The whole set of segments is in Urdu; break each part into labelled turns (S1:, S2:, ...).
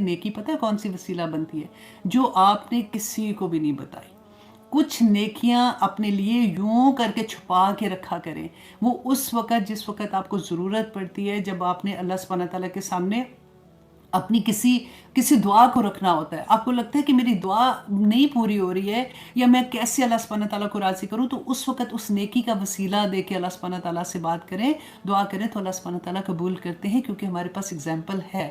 S1: نیکی پتہ ہے کون سی وسیلہ بنتی ہے؟ جو آپ نے کسی کو بھی نہیں بتائی. کچھ نیکیاں اپنے لیے یوں کر کے چھپا کے رکھا کریں. وہ اس وقت جس وقت آپ کو ضرورت پڑتی ہے، جب آپ نے اللہ سبحانہ تعالیٰ کے سامنے اپنی کسی دعا کو رکھنا ہوتا ہے، آپ کو لگتا ہے کہ میری دعا نہیں پوری ہو رہی ہے یا میں کیسے اللہ سبحانہ تعالیٰ کو راضی کروں، تو اس وقت اس نیکی کا وسیلہ دے کے اللہ سبحانہ تعالیٰ سے بات کریں، دعا کریں، تو اللہ سبحانہ تعالیٰ قبول کرتے ہیں، کیونکہ ہمارے پاس اگزامپل ہے.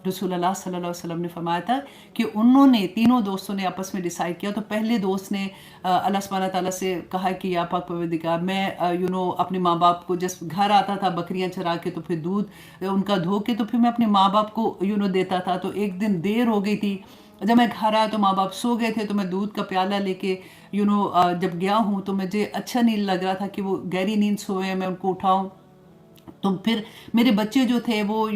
S1: رسول اللہ صلی اللہ علیہ وسلم نے فرمایا تھا کہ انہوں نے تینوں دوستوں نے آپس میں ڈیسائیڈ کیا. تو پہلے دوست نے اللہ سبحانہ تعالیٰ سے کہا کہ یا پاک پروردگار، میں اپنے ماں باپ کو جس گھر آتا تھا بکریاں چرا کے، تو پھر دودھ ان کا دھو کے تو پھر میں اپنے ماں باپ کو دیتا تھا. تو ایک دن دیر ہو گئی تھی، جب میں گھر آیا تو ماں باپ سو گئے تھے، تو میں دودھ کا پیالہ لے کے جب گیا ہوں تو مجھے اچھا نہیں لگ رہا تھا کہ وہ گہری نیند سوئے ہیں، میں ان کو اٹھاؤں. تو پھر میرے بچے جو تھے وہ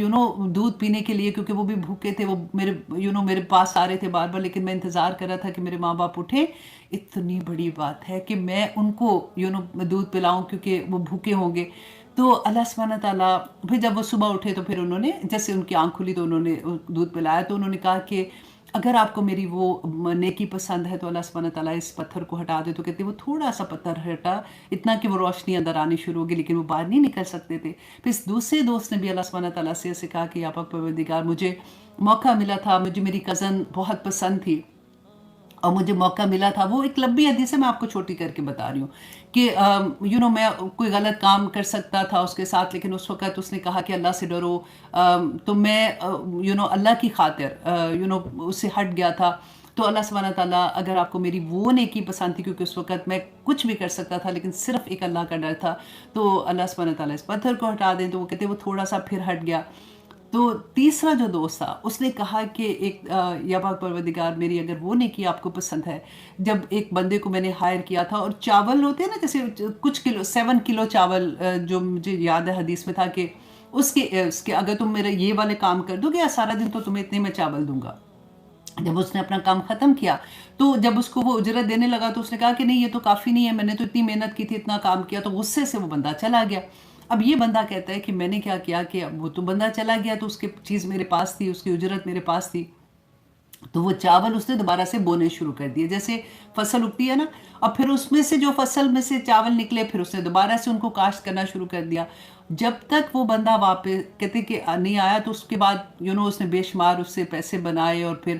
S1: دودھ پینے کے لیے، کیونکہ وہ بھی بھوکے تھے، وہ میرے پاس آ رہے تھے بار بار، لیکن میں انتظار کر رہا تھا کہ میرے ماں باپ اٹھیں. اتنی بڑی بات ہے کہ میں ان کو دودھ پلاؤں کیونکہ وہ بھوکے ہوں گے. تو اللہ سبحانہ تعالیٰ پھر جب وہ صبح اٹھے تو پھر انہوں نے جیسے ان کی آنکھ کھلی تو انہوں نے دودھ پلایا. تو انہوں نے کہا کہ اگر آپ کو میری وہ نیکی پسند ہے تو اللہ سبحانہ تعالیٰ اس پتھر کو ہٹا دے. تو کہتے وہ تھوڑا سا پتھر ہٹا، اتنا کہ وہ روشنی اندر آنی شروع ہوگی، لیکن وہ باہر نہیں نکل سکتے تھے. پھر اس دوسرے دوست نے بھی اللہ سبحانہ تعالیٰ سے ایسے کہا کہ یا پاک پروردگار، مجھے موقع ملا تھا، مجھے میری کزن بہت پسند تھی اور مجھے موقع ملا تھا. وہ ایک لمبی حدیث ہے، میں آپ کو چھوٹی کر کے بتا رہی ہوں کہ میں کوئی غلط کام کر سکتا تھا اس کے ساتھ، لیکن اس وقت اس نے کہا کہ اللہ سے ڈرو. تو میں اللہ کی خاطر اس سے ہٹ گیا تھا. تو اللہ سبحانہ تعالیٰ، اگر آپ کو میری وہ نیکی پسند تھی، کیونکہ اس وقت میں کچھ بھی کر سکتا تھا لیکن صرف ایک اللہ کا ڈر تھا، تو اللہ سبحانہ تعالیٰ اس پتھر کو ہٹا دیں. تو وہ کہتے وہ تھوڑا سا پھر ہٹ گیا. تو تیسرا جو دوست تھا اس نے کہا کہ یا پاک پروردگار، میری اگر وہ نیکی آپ کو پسند ہے، جب ایک بندے کو میں نے ہائر کیا تھا اور چاول ہوتے ہیں نا جیسے کچھ کلو 7 کلو چاول، جو مجھے یاد ہے حدیث میں تھا کہ اس کے اگر تم میرا یہ والے کام کر دو گے سارا دن تو تمہیں اتنے میں چاول دوں گا. جب اس نے اپنا کام ختم کیا تو جب اس کو وہ اجرت دینے لگا تو اس نے کہا کہ نہیں، یہ تو کافی نہیں ہے، میں نے تو اتنی محنت کی تھی، اتنا کام کیا. تو غصے سے وہ بندہ چلا گیا. اب یہ بندہ کہتا ہے کہ میں نے کیا کیا کہ وہ تو بندہ چلا گیا تو اس کی چیز میرے پاس تھی، اس کی اجرت میرے پاس تھی. تو وہ چاول اس نے دوبارہ سے بونے شروع کر دیے، جیسے فصل اگتی ہے نا، اور پھر اس میں سے جو فصل میں سے چاول نکلے پھر اس نے دوبارہ سے ان کو کاشت کرنا شروع کر دیا. جب تک وہ بندہ واپس کہتے کہ نہیں آیا، تو اس کے بعد اس نے بے شمار اس سے پیسے بنائے اور پھر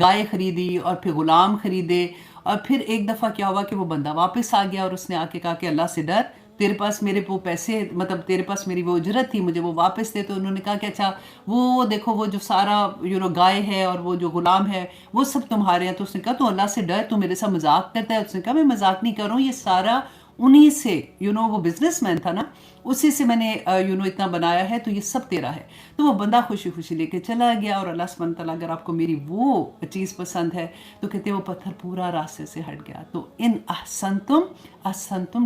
S1: گائے خریدی اور پھر غلام خریدے. اور پھر ایک دفعہ کیا ہوا کہ وہ بندہ واپس آ گیا اور اس نے آ کے کہا کہ اللہ سے ڈر، تیرے پاس میرے وہ پیسے، مطلب تیرے پاس میری وہ اجرت تھی، مجھے وہ واپس دے. تو انہوں نے کہا کہ اچھا وہ دیکھو وہ جو سارا گائے ہے اور وہ جو غلام ہے وہ سب تمہارے ہیں. تو اس نے کہا تو اللہ سے ڈر، تو میرے ساتھ مذاق کرتا ہے. اس نے کہا میں مذاق نہیں کر رہا ہوں، یہ سارا انہی سے وہ بزنس مین تھا نا، اسی سے میں نے اتنا بنایا ہے، تو یہ سب تیرا ہے. تو وہ بندہ خوشی خوشی لے کے چلا گیا. اور اللہ سبحانہ تعالیٰ اگر آپ کو میری وہ چیز پسند ہے تو کہتے وہ پتھر پورا راستے سے ہٹ گیا. تو ان احسنتم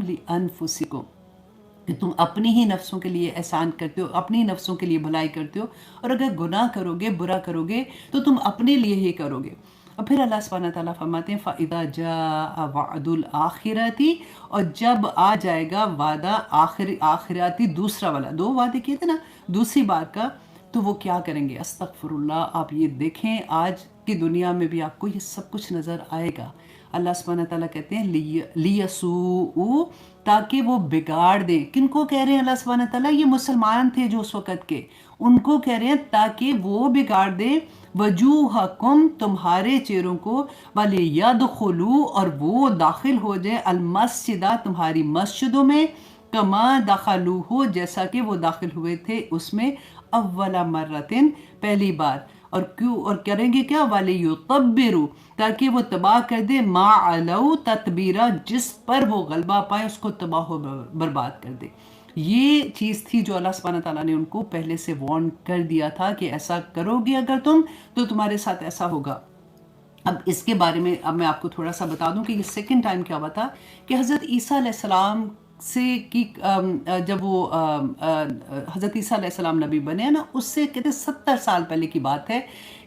S1: لانفسکم، کہ تم اپنی ہی نفسوں کے لیے احسان کرتے ہو، اپنی ہی نفسوں کے لیے بھلائی کرتے ہو، اور اگر گناہ کرو گے، برا کرو گے تو تم اپنے لیے ہی کرو گے. اور پھر اللہ سبحانہ تعالیٰ فرماتے ہیں فَإِذَا جَاءَ وَعْدُ الْآخِرَةِ، اور جب آ جائے گا وعدہ آخراتی، دوسرا والا، 2 وعدے کیے تھے نا دوسری بار کا، تو وہ کیا کریں گے؟ استغفر اللہ. آپ یہ دیکھیں آج کی دنیا میں بھی آپ کو یہ سب کچھ نظر آئے گا. اللہ سبحانہ تعالیٰ کہتے ہیں لیسوء، تاکہ وہ بگاڑ دیں. کن کو کہہ رہے ہیں اللہ سبحانہ تعالیٰ؟ یہ مسلمان تھے جو اس وقت کے، ان کو کہہ رہے ہیں تاکہ وہ بگاڑ دیں وجوہکم، تمہارے چہروں کو، وَلِيَدْخُلُوا، اور وہ داخل ہو جائیں، المسجدہ، تمہاری مسجدوں میں، کما دخلوہ، جیسا کہ وہ داخل ہوئے تھے اس میں، اول مرتن، پہلی بار. اور کیوں، اور کریں گے کیا؟ وَلِيُطَبِّرُوا، تاکہ وہ تباہ کر دے، ما علو تتبیرا، جس پر وہ غلبہ پائے اس کو تباہ و برباد کر دے. یہ چیز تھی جو اللہ سبحانہ تعالیٰ نے ان کو پہلے سے وارن کر دیا تھا کہ ایسا کرو گے اگر تم تو تمہارے ساتھ ایسا ہوگا. اب اس کے بارے میں اب میں آپ کو تھوڑا سا بتا دوں کہ یہ سیکنڈ ٹائم کیا ہوا تھا کہ حضرت عیسیٰ علیہ السلام سے کی جب وہ حضرت عیسیٰ علیہ السلام نبی بنے نا، اس سے کہتے 70 سال پہلے کی بات ہے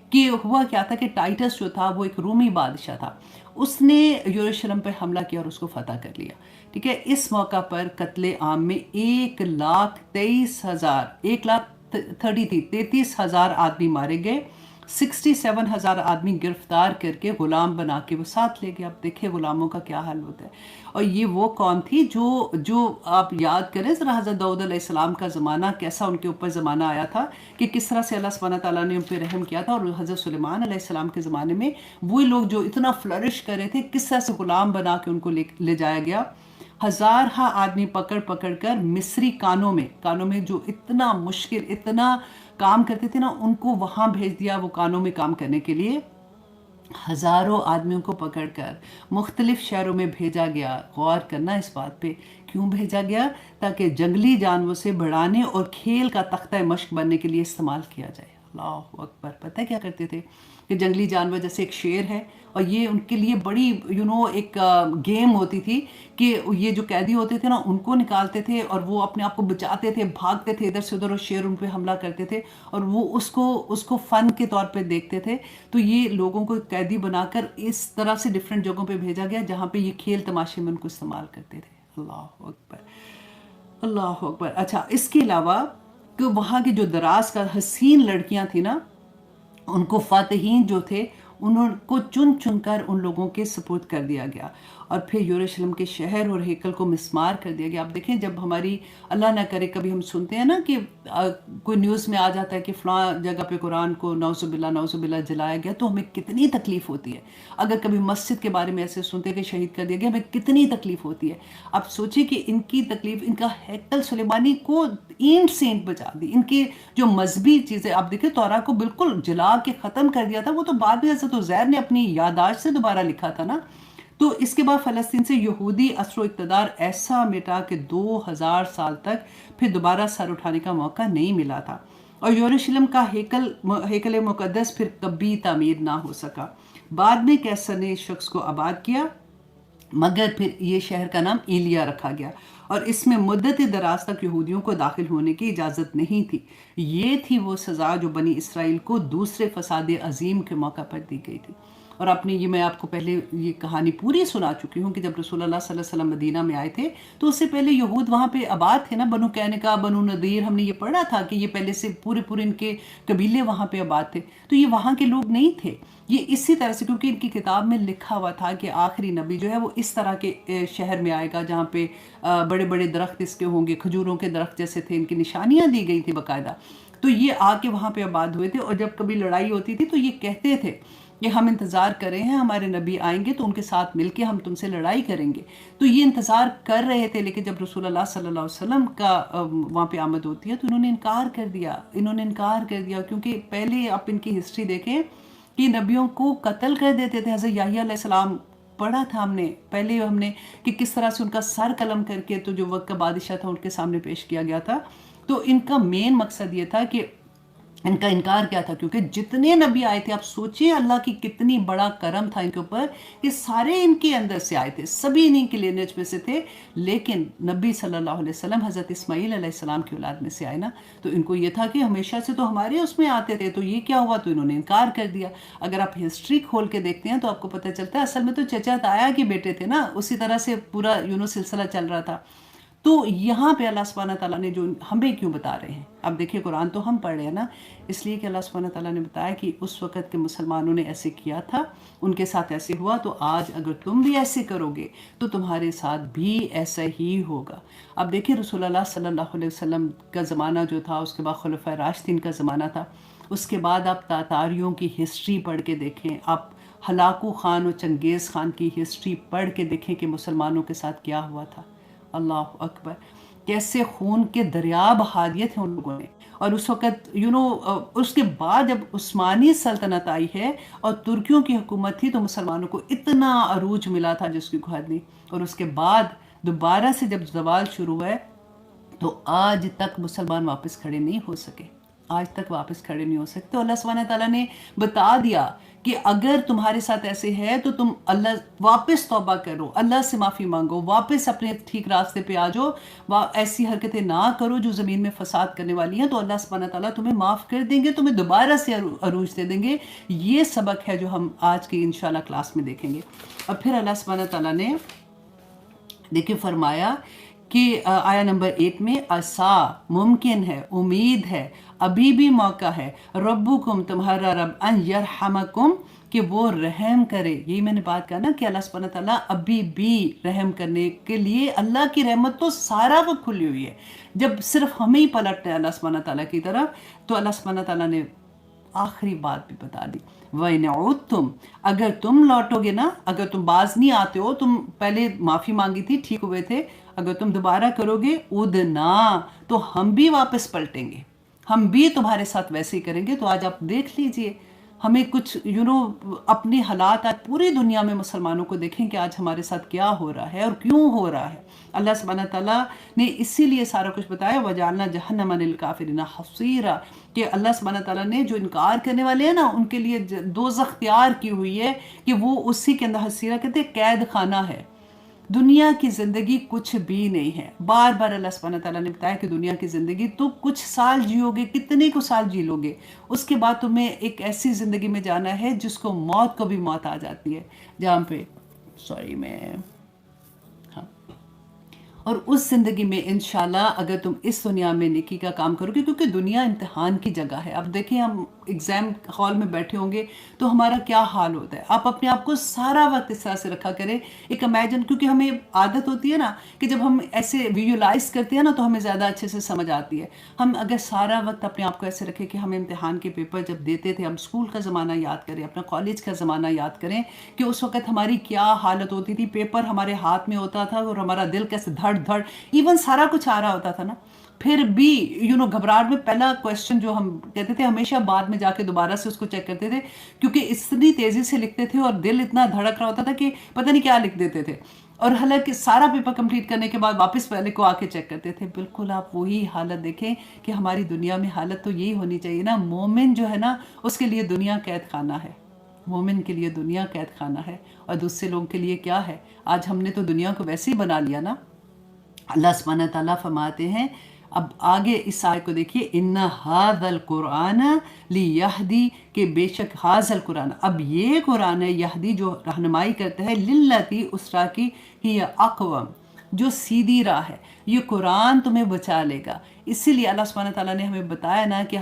S1: کہ ہوا کیا تھا کہ ٹائٹس جو تھا وہ ایک رومی بادشاہ تھا، اس نے یروشلم پہ حملہ کیا اور اس کو فتح کر لیا. ٹھیک ہے، اس موقع پر قتل عام میں 1,23,000 1,33,000 آدمی مارے گئے. 67,000 آدمی گرفتار کر کے غلام بنا کے وہ ساتھ لے گئے. اب دیکھیں غلاموں کا کیا حال ہوتا ہے. اور یہ وہ قوم تھی جو آپ یاد کریں ذرا حضرت داؤد علیہ السلام کا زمانہ کیسا ان کے اوپر زمانہ آیا تھا کہ کس طرح سے اللہ سبحانہ تعالیٰ نے ان پہ رحم کیا تھا. اور حضرت سلیمان علیہ السلام کے زمانے میں وہی لوگ جو اتنا فلرش کر رہے تھے کس طرح سے غلام بنا کے ان کو لے جایا گیا. ہزارہ آدمی پکڑ کر مصری کانوں میں جو اتنا مشکل اتنا کام کرتے تھے نا ان کو وہاں بھیج دیا وہ کانوں میں کام کرنے کے لیے. ہزاروں آدمیوں کو پکڑ کر مختلف شہروں میں بھیجا گیا. غور کرنا اس بات پہ کیوں بھیجا گیا؟ تاکہ جنگلی جانوروں سے بڑھانے اور کھیل کا تختہ مشق بننے کے لیے استعمال کیا جائے. اللہ اکبر. پتہ ہے کیا کرتے تھے کہ جنگلی جانور جیسے ایک شیر ہے اور یہ ان کے لیے بڑی ایک گیم ہوتی تھی کہ یہ جو قیدی ہوتے تھے نا ان کو نکالتے تھے اور وہ اپنے آپ کو بچاتے تھے بھاگتے تھے ادھر سے ادھر اور شیر ان پہ حملہ کرتے تھے اور وہ اس کو فن کے طور پہ دیکھتے تھے. تو یہ لوگوں کو قیدی بنا کر اس طرح سے ڈفرینٹ جگہوں پہ بھیجا گیا جہاں پہ یہ کھیل تماشے میں ان کو استعمال کرتے تھے. اللہ اکبر اللہ اکبر. اچھا اس کے علاوہ کہ وہاں کی جو دراز کا حسین لڑکیاں تھیں نا ان کو فاتحین جو تھے انہوں کو چن کر ان لوگوں کے سپرد کر دیا گیا اور پھر یروشلم کے شہر اور ہیکل کو مسمار کر دیا گیا. آپ دیکھیں جب ہماری اللہ نہ کرے کبھی ہم سنتے ہیں نا کہ کوئی نیوز میں آ جاتا ہے کہ فلاں جگہ پہ قرآن کو نعوذ باللہ جلایا گیا تو ہمیں کتنی تکلیف ہوتی ہے. اگر کبھی مسجد کے بارے میں ایسے سنتے کہ شہید کر دیا گیا ہمیں کتنی تکلیف ہوتی ہے. آپ سوچیں کہ ان کی تکلیف ان کا ہیکل سلیمانی کو اینٹ سے اینٹ بچا دی. ان کی جو مذہبی چیزیں آپ دیکھیں تورا کو بالکل جلا کے ختم کر دیا تھا. وہ تو بعد میں حضرت عزیر نے اپنی یادداشت سے دوبارہ لکھا تھا نا. تو اس کے بعد فلسطین سے یہودی اثر و اقتدار ایسا مٹا کہ 2000 سال تک پھر دوبارہ سر اٹھانے کا موقع نہیں ملا تھا اور یروشلم کا ہیکل مقدس پھر کبھی تعمیر نہ ہو سکا. بعد میں کیسر نے اس شخص کو آباد کیا مگر پھر یہ شہر کا نام ایلیا رکھا گیا اور اس میں مدت دراز تک یہودیوں کو داخل ہونے کی اجازت نہیں تھی. یہ تھی وہ سزا جو بنی اسرائیل کو دوسرے فساد عظیم کے موقع پر دی گئی تھی. اور یہ میں آپ کو پہلے یہ کہانی پوری سنا چکی ہوں کہ جب رسول اللہ صلی اللہ علیہ وسلم مدینہ میں آئے تھے تو اس سے پہلے یہود وہاں پہ آباد تھے نا. بنو قینقاع بنو نذیر ہم نے یہ پڑھا تھا کہ یہ پہلے سے پورے ان کے قبیلے وہاں پہ آباد تھے. تو یہ وہاں کے لوگ نہیں تھے. یہ اسی طرح سے کیونکہ ان کی کتاب میں لکھا ہوا تھا کہ آخری نبی جو ہے وہ اس طرح کے شہر میں آئے گا جہاں پہ بڑے بڑے درخت اس کے ہوں گے کھجوروں کے درخت جیسے تھے. ان کی نشانیاں دی گئی تھی باقاعدہ. تو یہ آ کے وہاں پہ آباد ہوئے تھے اور جب کبھی لڑائی ہوتی تھی تو یہ کہتے تھے کہ ہم انتظار کر رہے ہیں ہمارے نبی آئیں گے تو ان کے ساتھ مل کے ہم تم سے لڑائی کریں گے. تو یہ انتظار کر رہے تھے لیکن جب رسول اللہ صلی اللہ علیہ وسلم کا وہاں پہ آمد ہوتی ہے تو انہوں نے انکار کر دیا کیونکہ پہلے آپ ان کی ہسٹری دیکھیں کہ نبیوں کو قتل کر دیتے تھے. حضرت یحییٰ علیہ السلام پڑھا تھا ہم نے کہ کس طرح سے ان کا سر قلم کر کے تو جو وقت کا بادشاہ تھا ان کے سامنے پیش کیا گیا تھا. تو ان کا مین مقصد یہ تھا کہ ان کا انکار کیا تھا کیونکہ جتنے نبی آئے تھے آپ سوچیں اللہ کی کتنی بڑا کرم تھا ان کے اوپر کہ سارے ان کے اندر سے آئے تھے سبھی انہیں کے لینیج میں سے تھے. لیکن نبی صلی اللہ علیہ وسلم حضرت اسماعیل علیہ السلام کی اولاد میں سے آئے نا تو ان کو یہ تھا کہ ہمیشہ سے تو ہمارے اس میں آتے تھے. تو یہ کیا ہوا تو انہوں نے انکار کر دیا. اگر آپ ہسٹری کھول کے دیکھتے ہیں تو آپ کو پتہ چلتا ہے اصل میں تو چچا تایا کے بیٹے تھے نا. اسی طرح سے پورا سلسلہ چل رہا تھا. تو یہاں پہ اللہ سبحانہ تعالیٰ نے جو ہمیں کیوں بتا رہے ہیں اب دیکھیں قرآن تو ہم پڑھ رہے ہیں نا اس لیے کہ اللہ سبحانہ تعالیٰ نے بتایا کہ اس وقت کے مسلمانوں نے ایسے کیا تھا ان کے ساتھ ایسے ہوا تو آج اگر تم بھی ایسے کرو گے تو تمہارے ساتھ بھی ایسا ہی ہوگا. اب دیکھیں رسول اللہ صلی اللہ علیہ وسلم کا زمانہ جو تھا اس کے بعد خلفائے راشدین کا زمانہ تھا. اس کے بعد آپ تاتاریوں کی ہسٹری پڑھ کے دیکھیں آپ ہلاکو خان اور چنگیز خان کی ہسٹری پڑھ کے دیکھیں کہ مسلمانوں کے ساتھ کیا ہوا تھا. اللہ اکبر کیسے خون کے دریا بہا دیے تھے ان لوگوں نے. اور اس وقت اس کے بعد جب عثمانی سلطنت آئی ہے اور ترکیوں کی حکومت تھی تو مسلمانوں کو اتنا عروج ملا تھا جس کی کوئی حد نہیں. اور اس کے بعد دوبارہ سے جب زوال شروع ہوا ہے تو آج تک مسلمان واپس کھڑے نہیں ہو سکے. تو اللہ سبحانہ تعالیٰ نے بتا دیا کہ اگر تمہارے ساتھ ایسے ہے تو تم اللہ واپس توبہ کرو اللہ سے معافی مانگو واپس اپنے ٹھیک راستے پہ آ جاؤ ایسی حرکتیں نہ کرو جو زمین میں فساد کرنے والی ہیں تو اللہ سبحانہ تعالیٰ تمہیں معاف کر دیں گے تمہیں دوبارہ سے عروج دے دیں گے. یہ سبق ہے جو ہم آج کی انشاءاللہ کلاس میں دیکھیں گے. اور پھر اللہ سبحانہ تعالیٰ نے دیکھیں فرمایا کہ آیا نمبر 8 میں عسا ممکن ہے امید ہے ابھی بھی موقع ہے، ربکم تمہارا رب، ان یرحمکم کہ وہ رحم کرے. یہی میں نے بات کہا نا کہ اللہ سبحانہ تعالیٰ ابھی بھی رحم کرنے کے لیے، اللہ کی رحمت تو سارا وقت کھلی ہوئی ہے. جب صرف ہمیں ہی پلٹنا ہے اللہ سبحانہ تعالیٰ کی طرف، تو اللہ سبحانہ تعالیٰ نے آخری بات بھی بتا دی، وَإِنْ عُدْتُمْ اگر تم لوٹو گے نا، اگر تم باز نہیں آتے ہو، تم پہلے معافی مانگی تھی، ٹھیک ہوئے تھے، اگر تم دوبارہ کرو گے عُدْنَا تو ہم بھی واپس پلٹیں گے، ہم بھی تمہارے ساتھ ویسے ہی کریں گے. تو آج آپ دیکھ لیجئے ہمیں کچھ اپنے حالات آج پوری دنیا میں مسلمانوں کو دیکھیں کہ آج ہمارے ساتھ کیا ہو رہا ہے اور کیوں ہو رہا ہے. اللہ سبحانہ تعالیٰ نے اسی لیے سارا کچھ بتایا، وَجَعَلْنَا جَهَنَّمَ لِلْكَافِرِينَ حَصِيرًا کہ اللہ سبحانہ تعالیٰ نے جو انکار کرنے والے ہیں نا ان کے لیے دوزخ تیار کی ہوئی ہے کہ وہ اسی کے اندر حصیرہ کہتے ہیں قید خانہ ہے. دنیا کی زندگی کچھ بھی نہیں ہے. بار بار اللہ سبحانہ تعالیٰ نے بتایا کہ دنیا کی زندگی تو کچھ سال جیو گے، کتنے کو سال جی لو گے، اس کے بعد تمہیں ایک ایسی زندگی میں جانا ہے جس کو موت کو بھی موت آ جاتی ہے، جہاں پہ اور اس زندگی میں انشاءاللہ اگر تم اس دنیا میں نیکی کا کام کرو گے، کیونکہ دنیا امتحان کی جگہ ہے. اب دیکھیں ہم ایگزام ہال میں بیٹھے ہوں گے تو ہمارا کیا حال ہوتا ہے. آپ اپنے آپ کو سارا وقت اس طرح سے رکھا کریں، ایک امیجن، کیونکہ ہمیں عادت ہوتی ہے نا کہ جب ہم ایسے ویژولائز کرتے ہیں نا تو ہمیں زیادہ اچھے سے سمجھ آتی ہے. ہم اگر سارا وقت اپنے آپ کو ایسے رکھیں کہ ہم امتحان کے پیپر جب دیتے تھے، ہم اسکول کا زمانہ یاد کریں، اپنا کالج کا زمانہ یاد کریں کہ اس وقت ہماری کیا حالت ہوتی تھی. پیپر ہمارے ہاتھ میں ہوتا تھا اور ہمارا دل کیسے دھڑ دھڑ، ایون سارا کچھ آ رہا ہوتا تھا نا، پھر بھی گھبراہٹ میں پہلا کویسچن جو ہم کہتے تھے ہمیشہ بعد میں جا کے دوبارہ سے اس کو چیک کرتے تھے، کیونکہ اتنی تیزی سے لکھتے تھے اور دل اتنا دھڑک رہا ہوتا تھا کہ پتہ نہیں کیا لکھ دیتے تھے. اور حالانکہ سارا پیپر کمپلیٹ کرنے کے بعد واپس پہلے کو آ کے چیک کرتے تھے. بالکل آپ وہی حالت دیکھیں کہ ہماری دنیا میں حالت تو یہی ہونی چاہیے نا. مومن جو ہے نا اس کے لیے دنیا قید خانہ ہے، مومن کے لیے دنیا قید خانہ ہے، اور دوسرے لوگوں کے لیے کیا ہے. آج ہم نے تو دنیا کو ویسے ہی بنا لیا نا. اللہ سبحانہ تعالیٰ فرماتے ہیں، اب آگے اس آیت کو دیکھیے، ان ھذا القرآن لیہدی کہ بے شک ھذا القرآن، اب یہ قرآن ہے یہدی جو رہنمائی کرتا ہے، للتی اس راہ کی، ہی اقوم جو سیدھی راہ ہے. یہ قرآن تمہیں بچا لے گا. اسی لیے اللہ سبحانہ تعالیٰ نے ہمیں بتایا نا کہ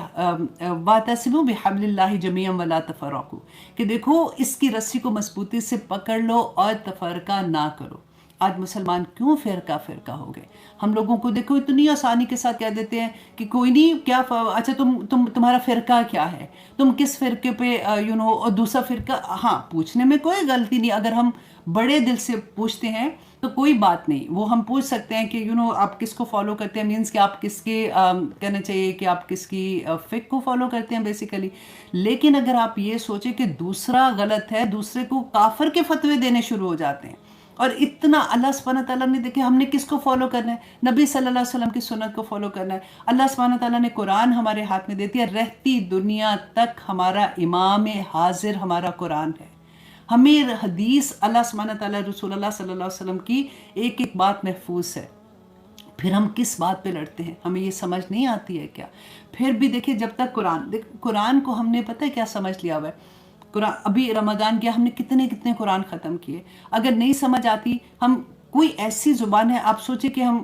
S1: واعتصموا بحبل اللہ جمیعا ولا تفرقوا کہ دیکھو اس کی رسی کو مضبوطی سے پکڑ لو اور تفرقہ نہ کرو. آج مسلمان کیوں فرقہ فرقہ ہو گئے؟ ہم لوگوں کو دیکھو اتنی آسانی کے ساتھ کہہ دیتے ہیں کہ کوئی نہیں، کیا اچھا تمہارا فرقہ کیا ہے، تم کس فرقے پہ اور دوسرا فرقہ. ہاں پوچھنے میں کوئی غلطی نہیں، اگر ہم بڑے دل سے پوچھتے ہیں تو کوئی بات نہیں، وہ ہم پوچھ سکتے ہیں کہ آپ کس کو فالو کرتے ہیں، مینس کہ آپ کس کے کہنا چاہیے کہ آپ کس کی فقہ کو فالو کرتے ہیں بیسیکلی. لیکن اگر آپ یہ سوچیں کہ دوسرا غلط ہے، دوسرے کو کافر کے فتوے دینے شروع ہو جاتے ہیں. اور اتنا اللہ سبحانہ تعالیٰ نے دیکھے ہم نے کس کو فالو کرنا ہے، نبی صلی اللہ علیہ وسلم کی سنت کو فالو کرنا ہے. اللہ سبحانہ تعالیٰ نے قرآن ہمارے ہاتھ میں دیتی ہے، رہتی دنیا تک ہمارا امام حاضر ہمارا قرآن ہے. ہمیں حدیث اللہ سبحانہ تعالیٰ رسول اللہ صلی اللہ علیہ وسلم کی ایک ایک بات محفوظ ہے. پھر ہم کس بات پہ لڑتے ہیں، ہمیں یہ سمجھ نہیں آتی ہے کیا. پھر بھی دیکھیں جب تک قرآن کو ہم نے پتہ ہے کیا سمجھ لیا ہوا ہے. قرآن ابھی رمضان کیا ہم نے کتنے قرآن ختم کیے. اگر نہیں سمجھ آتی، ہم کوئی ایسی زبان ہے، آپ سوچیں کہ ہم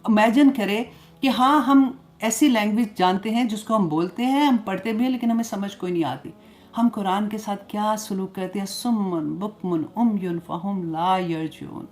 S1: امیجن کریں کہ ہاں ہم ایسی لینگویج جانتے ہیں جس کو ہم بولتے ہیں، ہم پڑھتے بھی ہیں، لیکن ہمیں سمجھ کوئی نہیں آتی. ہم قرآن کے ساتھ کیا سلوک کرتے ہیں، سمن بکمن امیون فہم لا یرجعون.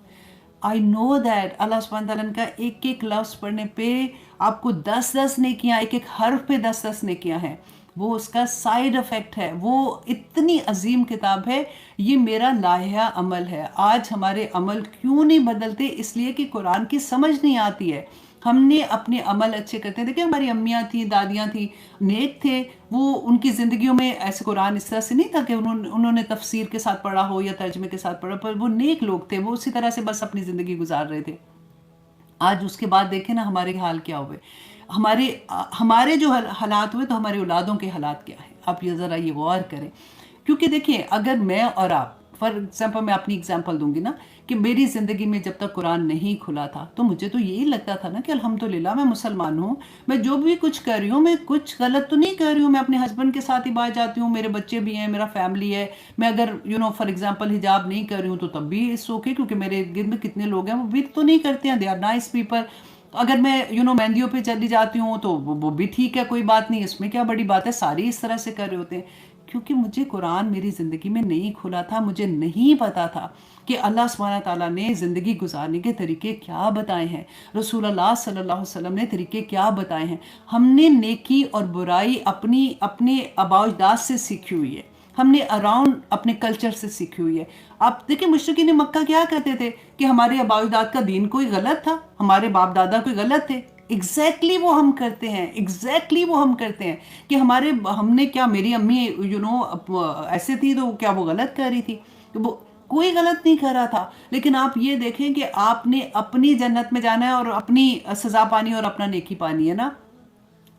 S1: I know that اللہ سبحانہ تعالیٰ کا ایک ایک لفظ پڑھنے پہ آپ کو 10 نیکیاں، ایک ایک حرف پہ 10 نیکیاں ہیں. وہ اس کا سائیڈ افیکٹ ہے. وہ اتنی عظیم کتاب ہے. یہ میرا لائحہ عمل ہے. آج ہمارے عمل کیوں نہیں بدلتے؟ اس لیے کہ قرآن کی سمجھ نہیں آتی ہے. ہم نے اپنے عمل اچھے کرتے ہیں. دیکھیں ہماری امیاں تھیں، دادیاں تھیں، نیک تھے. وہ ان کی زندگیوں میں ایسے قرآن اس طرح سے نہیں تھا کہ انہوں نے تفسیر کے ساتھ پڑھا ہو یا ترجمے کے ساتھ پڑھا، پر وہ نیک لوگ تھے. وہ اسی طرح سے بس اپنی زندگی گزار رہے تھے. آج اس کے بعد دیکھیں نا ہمارے حال کیا ہوئے. ہمارے جو حالات ہوئے تو ہمارے اولادوں کے حالات کیا ہیں. آپ یہ ذرا یہ غور کریں. کیونکہ دیکھیں اگر میں اور آپ، فار ایگزامپل میں اپنی ایگزامپل دوں گی نا، کہ میری زندگی میں جب تک قرآن نہیں کھلا تھا تو مجھے تو یہی لگتا تھا نا کہ الحمدللہ میں مسلمان ہوں، میں جو بھی کچھ کر رہی ہوں میں کچھ غلط تو نہیں کر رہی ہوں. میں اپنے ہسبینڈ کے ساتھ ہی باہر جاتی ہوں، میرے بچے بھی ہیں، میرا فیملی ہے. میں اگر فار ایگزامپل حجاب نہیں کر رہی ہوں تو تب بھی اٹس اوکے، کیونکہ میرے گرد میں کتنے لوگ ہیں وہ بھی تو نہیں کرتے ہیں، دے آر نائس پیپل. اگر میں مہندیوں پہ چلی جاتی ہوں تو وہ بھی ٹھیک ہے، کوئی بات نہیں، اس میں کیا بڑی بات ہے، ساری اس طرح سے کر رہے ہوتے ہیں. کیونکہ مجھے قرآن میری زندگی میں نہیں کھلا تھا، مجھے نہیں پتا تھا کہ اللہ سبحانہ تعالیٰ نے زندگی گزارنے کے طریقے کیا بتائے ہیں، رسول اللہ صلی اللہ علیہ وسلم نے طریقے کیا بتائے ہیں. ہم نے نیکی اور برائی اپنے آباء و اجداد سے سیکھی ہوئی ہے، ہم نے اراؤنڈ اپنے کلچر سے سیکھی ہوئی ہے. آپ دیکھیں مشرکین مکہ کیا کہتے تھے کہ ہمارے آباء و اجداد کا دین کوئی غلط تھا، ہمارے باپ دادا کوئی غلط تھے. ایگزیکٹلی وہ ہم کرتے ہیں، ایگزیکٹلی وہ ہم کرتے ہیں کہ ہم نے کیا، میری امی ایسے تھی تو کیا وہ غلط کر رہی تھی؟ وہ کوئی غلط نہیں کر رہا تھا. لیکن آپ یہ دیکھیں کہ آپ نے اپنی جنت میں جانا ہے اور اپنی سزا پانی اور اپنا نیکی پانی ہے نا.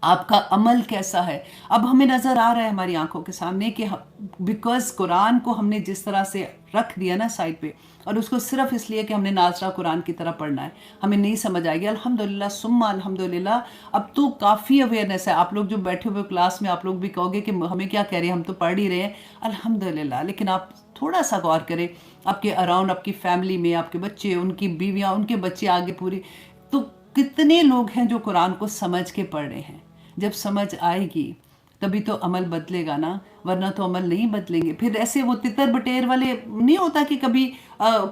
S1: آپ کا عمل کیسا ہے؟ اب ہمیں نظر آ رہا ہے ہماری آنکھوں کے سامنے کہ بیکاز قرآن کو ہم نے جس طرح سے رکھ دیا نا سائڈ پہ، اور اس کو صرف اس لیے کہ ہم نے ناظرہ قرآن کی طرح پڑھنا ہے، ہمیں نہیں سمجھ آئے گی. الحمدللہ ثم الحمدللہ اب تو کافی اویئرنیس ہے. آپ لوگ جو بیٹھے ہوئے کلاس میں، آپ لوگ بھی کہو گے کہ ہمیں کیا کہہ رہے ہیں، ہم تو پڑھ ہی رہے ہیں الحمدللہ. لیکن آپ تھوڑا سا غور کریں آپ کے اراؤنڈ، آپ کی فیملی میں آپ کے بچے، ان کی بیویاں، ان کے بچے آگے پوری، تو کتنے لوگ ہیں جو قرآن کو سمجھ کے پڑھ رہے ہیں. جب سمجھ آئے گی تبھی تو عمل بدلے گا نا، ورنہ تو عمل نہیں بدلیں گے. پھر ایسے وہ تتر بٹیر والے نہیں ہوتا کہ کبھی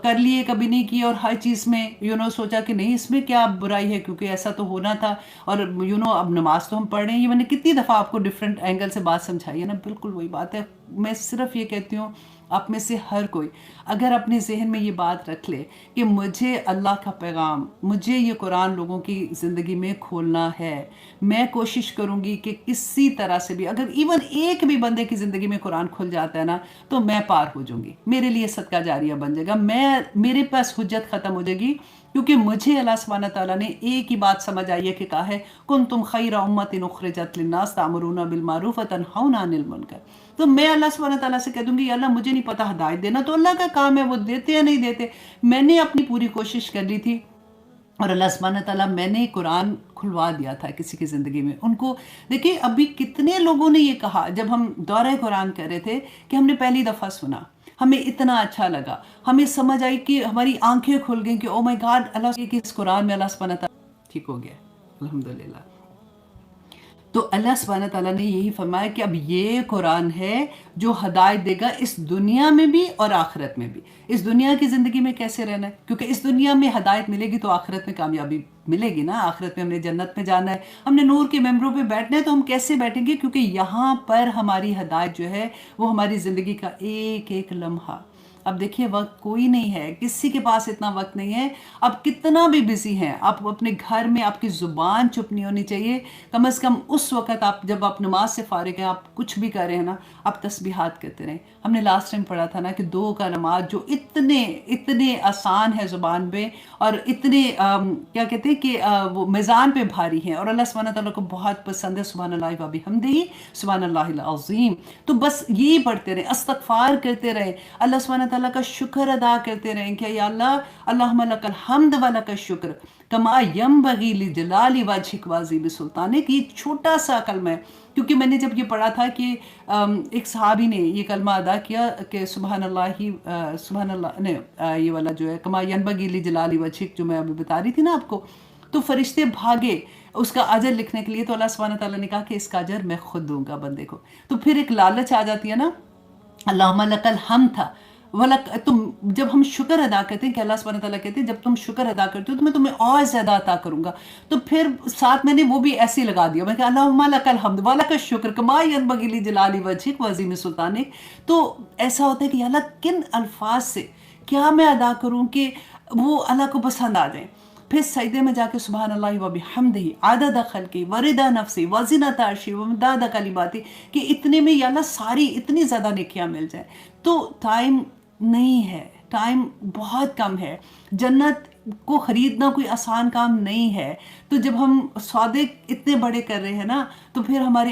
S1: کر لیے کبھی نہیں کیے، اور ہر چیز میں سوچا کہ نہیں اس میں کیا برائی ہے کیونکہ ایسا تو ہونا تھا، اور اب نماز تو ہم پڑھ رہے ہیں. یہ میں نے کتنی دفعہ آپ کو ڈیفرنٹ اینگل سے بات سمجھائی ہے نا. بالکل وہی بات ہے. میں صرف یہ کہتی ہوں آپ میں سے ہر کوئی اگر اپنے ذہن میں یہ بات رکھ لے کہ مجھے اللہ کا پیغام، مجھے یہ قرآن لوگوں کی زندگی میں کھولنا ہے، میں کوشش کروں گی کہ کسی طرح سے بھی اگر ایون ایک بھی بندے کی زندگی میں قرآن کھل جاتا ہے نا تو میں پار ہو جاؤں گی، میرے لیے صدقہ جاریہ بن جائے گا. میرے پاس حجت ختم ہو جائے گی، کیونکہ مجھے اللہ سبحانہ تعالیٰ نے ایک ہی بات سمجھ آئی ہے کہ کہا ہے کنتم خیر امۃ اخرجت للناس تأمرون بالمعروف وتنہون عن المنکر. تو میں اللہ سبحانہ تعالیٰ سے کہہ دوں گی اللہ مجھے نہیں پتا، ہدایت دینا تو اللہ کا کام ہے، وہ دیتے یا نہیں دیتے. میں نے اپنی پوری کوشش کر لی تھی اور اللہ سبحانہ تعالیٰ میں نے قرآن کھلوا دیا تھا کسی کی زندگی میں. ان کو دیکھیں ابھی کتنے لوگوں نے یہ کہا جب ہم دورہ قرآن کر رہے تھے کہ ہم نے پہلی دفعہ سنا، ہمیں اتنا اچھا لگا، ہمیں سمجھ آئی کہ ہماری آنکھیں کھل گئیں کہ او مائی گاڈ، اللہ کی اس قرآن میں اللہ سبحانہ تعالیٰ ٹھیک ہو گیا الحمدللہ. تو اللہ سبحانہ تعالیٰ نے یہی فرمایا کہ اب یہ قرآن ہے جو ہدایت دے گا اس دنیا میں بھی اور آخرت میں بھی. اس دنیا کی زندگی میں کیسے رہنا ہے، کیونکہ اس دنیا میں ہدایت ملے گی تو آخرت میں کامیابی ملے گی نا. آخرت میں ہم نے جنت میں جانا ہے، ہم نے نور کے ممبروں پہ بیٹھنا ہے، تو ہم کیسے بیٹھیں گے؟ کیونکہ یہاں پر ہماری ہدایت جو ہے وہ ہماری زندگی کا ایک ایک لمحہ. اب دیکھیے وقت کوئی نہیں ہے، کسی کے پاس اتنا وقت نہیں ہے. آپ کتنا بھی بزی ہیں، آپ اپنے گھر میں آپ کی زبان چپ نہیں ہونی چاہیے. کم از کم اس وقت جب آپ نماز سے فارغ ہیں، آپ کچھ بھی کر رہے ہیں نا، آپ تسبیحات کرتے رہیں. ہم نے لاسٹ ٹائم پڑھا تھا نا کہ 2 کلمات جو اتنے آسان ہے زبان پہ اور اتنے کیا کہتے ہیں کہ وہ میزان پہ بھاری ہیں اور اللہ سبحانہ تعالیٰ کو بہت پسند ہے. سبحان اللہ و بحمدہ سبحان اللہ العظیم. تو بس یہی پڑھتے رہیں، استغفار کرتے رہیں، اللہ سبحانہ تعالیٰ کا شکر ادا کرتے رہیں کہ یا اللہ اللہم لک الحمد و لک الشکر کما ینبغی لجلال وجہک وعظیم سلطانک. یہ چھوٹا سا کلمہ ہے، کیونکہ میں نے جب یہ پڑھا تھا کہ ایک صحابی نے یہ کلمہ ادا کیا کہ سبحان اللہ نے یہ والا جو ہے کما ینبغی لجلال وجہک جو میں ابھی بتا رہی تھی نا آپ کو، تو فرشتے بھاگے اس کا اجر لکھنے کے لیے. تو اللہ سبحانہ تعالیٰ نے کہا کہ اس کا اجر میں خود دوں گا بندے کو. تو پھر ایک لالچ آ جاتی ہے نا، اللہم لک الحمد تھا تم جب ہم شکر ادا کرتے ہیں کہ اللہ سبحانہ تعالیٰ کہتے ہیں جب تم شکر ادا کرتے ہو تو میں تمہیں اور زیادہ عطا کروں گا. تو پھر ساتھ میں نے وہ بھی ایسے ہی لگا دیا، میں کہ اللہم لک الحمد و لک الشکر کما ینبغی لجلال وجہک وعظیم سلطانک. تو ایسا ہوتا ہے کہ اللہ کن الفاظ سے کیا میں ادا کروں کہ وہ اللہ کو پسند آ جائیں. پھر سجدے میں جا کے سبحان اللہ و بحمدہ عدد خلقی ورضا نفسی وزنۃ عرشی ومداد کلماتی، کہ اتنے میں یا اللہ ساری اتنی زیادہ نیکیاں مل جائیں. تو ٹائم نہیں ہے، ٹائم بہت کم ہے. جنت کو خریدنا کوئی آسان کام نہیں ہے. تو جب ہم سودے اتنے بڑے کر رہے ہیں نا تو پھر ہمارے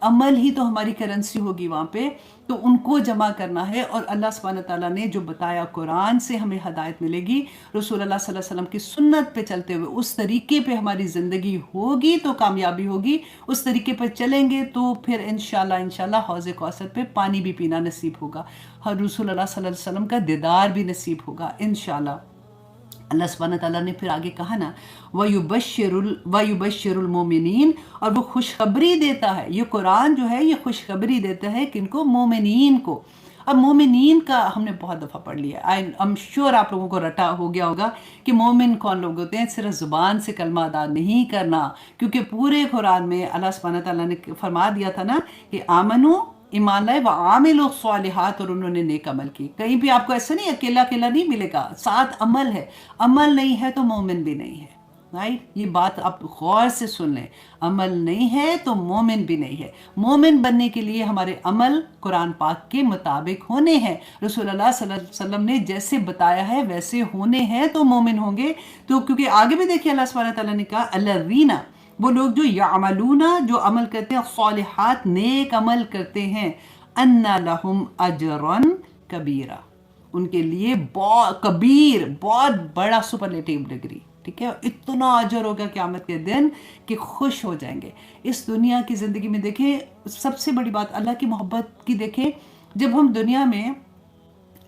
S1: عمل ہی تو ہماری کرنسی ہوگی وہاں پہ. تو ان کو جمع کرنا ہے، اور اللہ سبحانہ تعالیٰ نے جو بتایا قرآن سے ہمیں ہدایت ملے گی، رسول اللہ صلی اللہ علیہ وسلم کی سنت پہ چلتے ہوئے اس طریقے پہ ہماری زندگی ہوگی تو کامیابی ہوگی. اس طریقے پر چلیں گے تو پھر انشاءاللہ حوض کوثر پہ پانی بھی پینا نصیب ہوگا، اور رسول اللہ صلی اللہ علیہ وسلم کا دیدار بھی نصیب ہوگا انشاءاللہ. اللہ سبحانہ تعالیٰ نے پھر آگے کہا نا وَيُبَشِّرُ الْمُؤْمِنِينَ، اور وہ خوشخبری دیتا ہے، یہ قرآن جو ہے یہ خوشخبری دیتا ہے کن کو؟ مومنین کو۔ اب مومنین کا ہم نے بہت دفعہ پڑھ لیا، I'm sure آپ لوگوں کو رٹا ہو گیا ہوگا کہ مومن کون لوگ ہوتے ہیں۔ صرف زبان سے کلمہ ادا نہیں کرنا، کیونکہ پورے قرآن میں اللہ سبحانہ تعالیٰ نے فرما دیا تھا نا کہ آمنو، ایمان لائے، وعاملوا الصالحات، اور انہوں نے نیک عمل کی۔ کہیں بھی آپ کو ایسا نہیں اکیلا اکیلا نہیں ملے گا، ساتھ عمل ہے۔ عمل نہیں ہے تو مومن بھی نہیں ہے، رائٹ؟ یہ بات آپ غور سے سن لیں، عمل نہیں ہے تو مومن بھی نہیں ہے۔ مومن بننے کے لیے ہمارے عمل قرآن پاک کے مطابق ہونے ہیں، رسول اللہ صلی اللہ علیہ وسلم نے جیسے بتایا ہے ویسے ہونے ہیں تو مومن ہوں گے۔ تو کیونکہ آگے بھی دیکھیے اللہ سبحانہ تعالیٰ نے کہا الذین، وہ لوگ جو یعملون، جو عمل کرتے ہیں، صالحات، نیک عمل کرتے ہیں، ان لہم اجرا کبیرا، ان کے لیے بہت کبیر، بہت بڑا سپرلیٹیو ڈگری، ٹھیک ہے؟ اتنا اجر ہوگا قیامت کے دن کہ خوش ہو جائیں گے۔ اس دنیا کی زندگی میں دیکھیں، سب سے بڑی بات اللہ کی محبت کی دیکھیں، جب ہم دنیا میں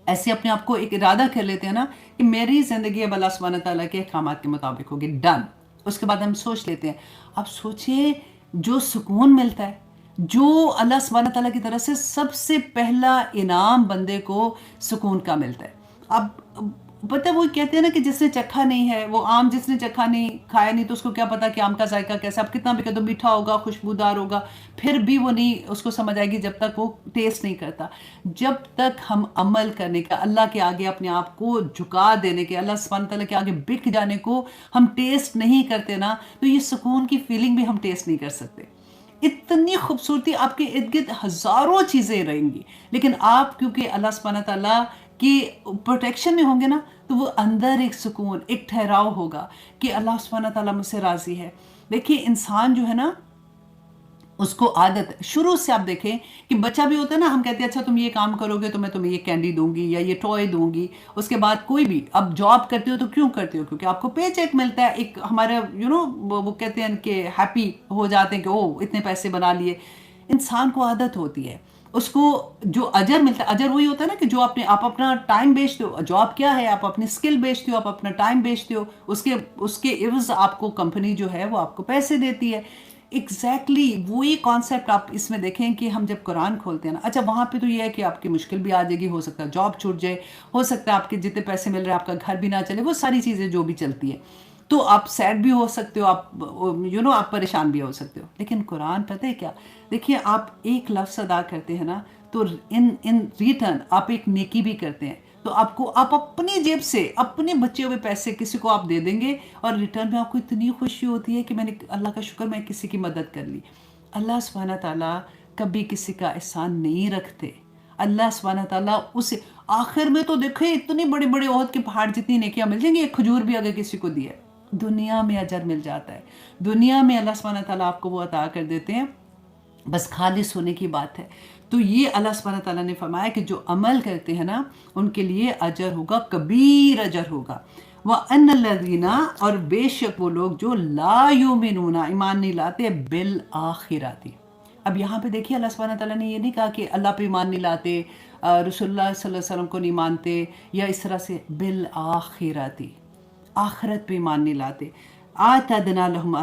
S1: ایسے اپنے آپ کو ایک ارادہ کر لیتے ہیں نا کہ میری زندگی اب اللہ سبحانہ تعالیٰ کے احکامات کے مطابق ہوگی، ڈن، اس کے بعد ہم سوچ لیتے ہیں۔ اب سوچیں جو سکون ملتا ہے، جو اللہ سبحانہ تعالیٰ کی طرف سے سب سے پہلا انعام بندے کو سکون کا ملتا ہے۔ اب پتہ وہ کہتے ہیں نا کہ جس نے چکھا نہیں ہے وہ آم، جس نے چکھا نہیں، کھایا نہیں، تو اس کو کیا پتا کہ آم کا ذائقہ کیسا، اب کتنا بھی کہہ دو میٹھا ہوگا، خوشبودار ہوگا، پھر بھی وہ نہیں اس کو سمجھ آئے گی جب تک وہ ٹیسٹ نہیں کرتا۔ جب تک ہم عمل کرنے کا، اللہ کے آگے اپنے آپ کو جھکا دینے کے، اللہ سبحانہ تعالیٰ کے آگے بک جانے کو ہم ٹیسٹ نہیں کرتے نا، تو یہ سکون کی فیلنگ بھی ہم ٹیسٹ نہیں کر سکتے۔ اتنی خوبصورتی آپ کے ارد گرد ہزاروں چیزیں رہیں گی، لیکن آپ کیونکہ اللہ سبحانہ تعالیٰ کی پروٹیکشن میں ہوں گے نا، تو وہ اندر ایک سکون، ایک ٹھہراؤ ہوگا کہ اللہ سبحانہ تعالیٰ مجھ سے راضی ہے۔ دیکھیے انسان جو ہے نا، اس کو عادت شروع سے، آپ دیکھیں کہ بچہ بھی ہوتا ہے نا، ہم کہتے ہیں اچھا تم یہ کام کرو گے تو میں تمہیں یہ کینڈی دوں گی یا یہ ٹوائے دوں گی۔ اس کے بعد کوئی بھی، اب جاب کرتے ہو تو کیوں کرتے ہو؟ کیونکہ آپ کو پے چیک ملتا ہے، ایک ہمارا وہ کہتے ہیں کہ ہیپی ہو جاتے ہیں کہ او اتنے پیسے بنا لیے۔ انسان کو عادت ہوتی ہے، اس کو جو اجر ملتا ہے، اجر وہی ہوتا ہے نا کہ جو آپ اپنا ٹائم بیچتے ہو۔ جاب کیا ہے؟ آپ اپنی اسکل بیچتے ہو، آپ اپنا ٹائم بیچتے ہو، اس کے عوض آپ کو کمپنی جو ہے وہ آپ کو پیسے دیتی ہے۔ ایگزیکٹلی وہی کانسیپٹ آپ اس میں دیکھیں کہ ہم جب قرآن کھولتے ہیں نا، اچھا وہاں پہ تو یہ ہے کہ آپ کی مشکل بھی آ جائے گی، ہو سکتا ہے جاب چھوٹ جائے، ہو سکتا ہے آپ کے جتنے پیسے مل رہے ہیں آپ کا گھر بھی نہ چلے، وہ ساری چیزیں جو بھی چلتی ہیں، تو آپ سیڈ بھی ہو سکتے ہو، آپ آپ پریشان بھی ہو سکتے ہو۔ لیکن قرآن پتہ ہے کیا؟ دیکھیے آپ ایک لفظ ادا کرتے ہیں نا، تو ان ریٹرن آپ ایک نیکی بھی کرتے ہیں، تو آپ اپنی جیب سے اپنے بچے ہوئے پیسے کسی کو آپ دے دیں گے، اور ریٹرن میں آپ کو اتنی خوشی ہوتی ہے کہ میں نے اللہ کا شکر میں کسی کی مدد کر لی۔ اللہ سبحانہ تعالیٰ کبھی کسی کا احسان نہیں رکھتے۔ اللہ سبحانہ تعالیٰ اسے آخر میں تو دیکھیں اتنے بڑے بڑے عہد کے پہاڑ جتنی نیکیاں مل جائیں گی، ایک کھجور بھی اگر کسی کو دیا دنیا میں اجر مل جاتا ہے۔ دنیا میں اللہ سبحانہ تعالیٰ آپ کو وہ عطا کر دیتے ہیں، بس خالص ہونے کی بات ہے۔ تو یہ اللہ سبحانہ تعالیٰ نے فرمایا کہ جو عمل کرتے ہیں نا ان کے لیے اجر ہوگا، کبیر اجر ہوگا۔ وَأَنَّ الَّذِينَ، اور بے شک وہ لوگ جو لا یؤمنون، ایمان نہیں لاتے، بالآخرۃ۔ اب یہاں پہ دیکھیے اللہ سبحانہ تعالیٰ نے یہ نہیں کہا کہ اللہ پہ ایمان نہیں لاتے، رسول اللہ صلی اللہ علیہ وسلم کو نہیں مانتے یا اس طرح سے، بالآخرۃ، آخرت پہ ایمان نہیں لاتے۔ اعتدنا لهم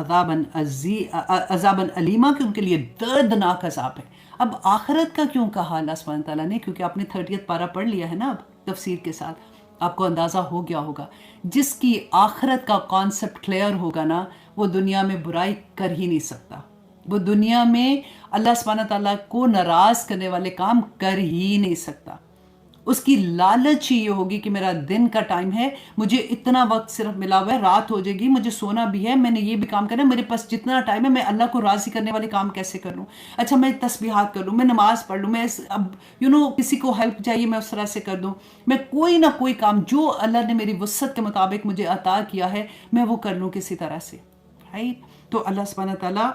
S1: عذابا علیما، کہ ان کے لیے دردناک عذاب ہے۔ اب آخرت کا کیوں کہا اللہ سبحانہ تعالیٰ نے؟ کیونکہ آپ نے 30 پارہ پڑھ لیا ہے نا اب تفسیر کے ساتھ، آپ کو اندازہ ہو گیا ہوگا، جس کی آخرت کا کانسیپٹ کلیئر ہوگا نا، وہ دنیا میں برائی کر ہی نہیں سکتا، وہ دنیا میں اللہ سبحانہ تعالیٰ کو ناراض کرنے والے کام کر ہی نہیں سکتا۔ اس کی لالچ ہی یہ ہوگی کہ میرا دن کا ٹائم ہے، مجھے اتنا وقت صرف ملا ہوا ہے، رات ہو جائے گی، مجھے سونا بھی ہے، میں نے یہ بھی کام کرنا ہے، میرے پاس جتنا ٹائم ہے میں اللہ کو راضی کرنے والے کام کیسے کر لوں؟ اچھا میں تسبیحات کر لوں، میں نماز پڑھ لوں، میں اب کسی کو ہیلپ چاہیے میں اس طرح سے کر دوں، میں کوئی نہ کوئی کام جو اللہ نے میری وسعت کے مطابق مجھے عطا کیا ہے میں وہ کر لوں کسی طرح سے، رائٹ؟ تو اللہ سبحانہ تعالیٰ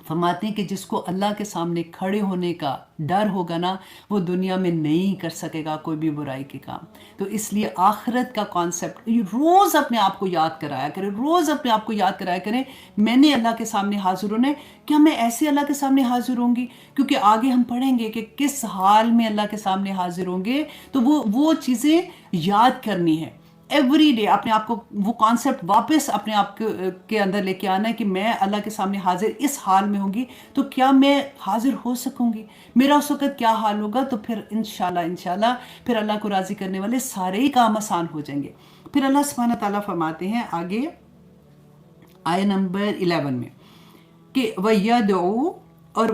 S1: فرماتے ہیں کہ جس کو اللہ کے سامنے کھڑے ہونے کا ڈر ہوگا نا، وہ دنیا میں نہیں کر سکے گا کوئی بھی برائی کے کام۔ تو اس لیے آخرت کا کانسیپٹ روز اپنے آپ کو یاد کرایا کریں، روز اپنے آپ کو یاد کرایا کریں، میں نے اللہ کے سامنے حاضر ہونا ہے، کیا میں ایسے اللہ کے سامنے حاضر ہوں گی؟ کیونکہ آگے ہم پڑھیں گے کہ کس حال میں اللہ کے سامنے حاضر ہوں گے، تو وہ چیزیں یاد کرنی ہے۔ ایوری ڈے اپنے آپ کو وہ کانسیپٹ واپس اپنے آپ کے اندر لے کے آنا ہے کہ میں اللہ کے سامنے حاضر اس حال میں ہوں گی تو کیا میں حاضر ہو سکوں گی، میرا اس وقت کیا حال ہوگا، تو پھر انشاءاللہ پھر اللہ کو راضی کرنے والے سارے ہی کام آسان ہو جائیں گے۔ پھر اللہ سبحانہ تعالیٰ فرماتے ہیں آگے آیہ نمبر 11 میں کہ وَيَدْعُو، اور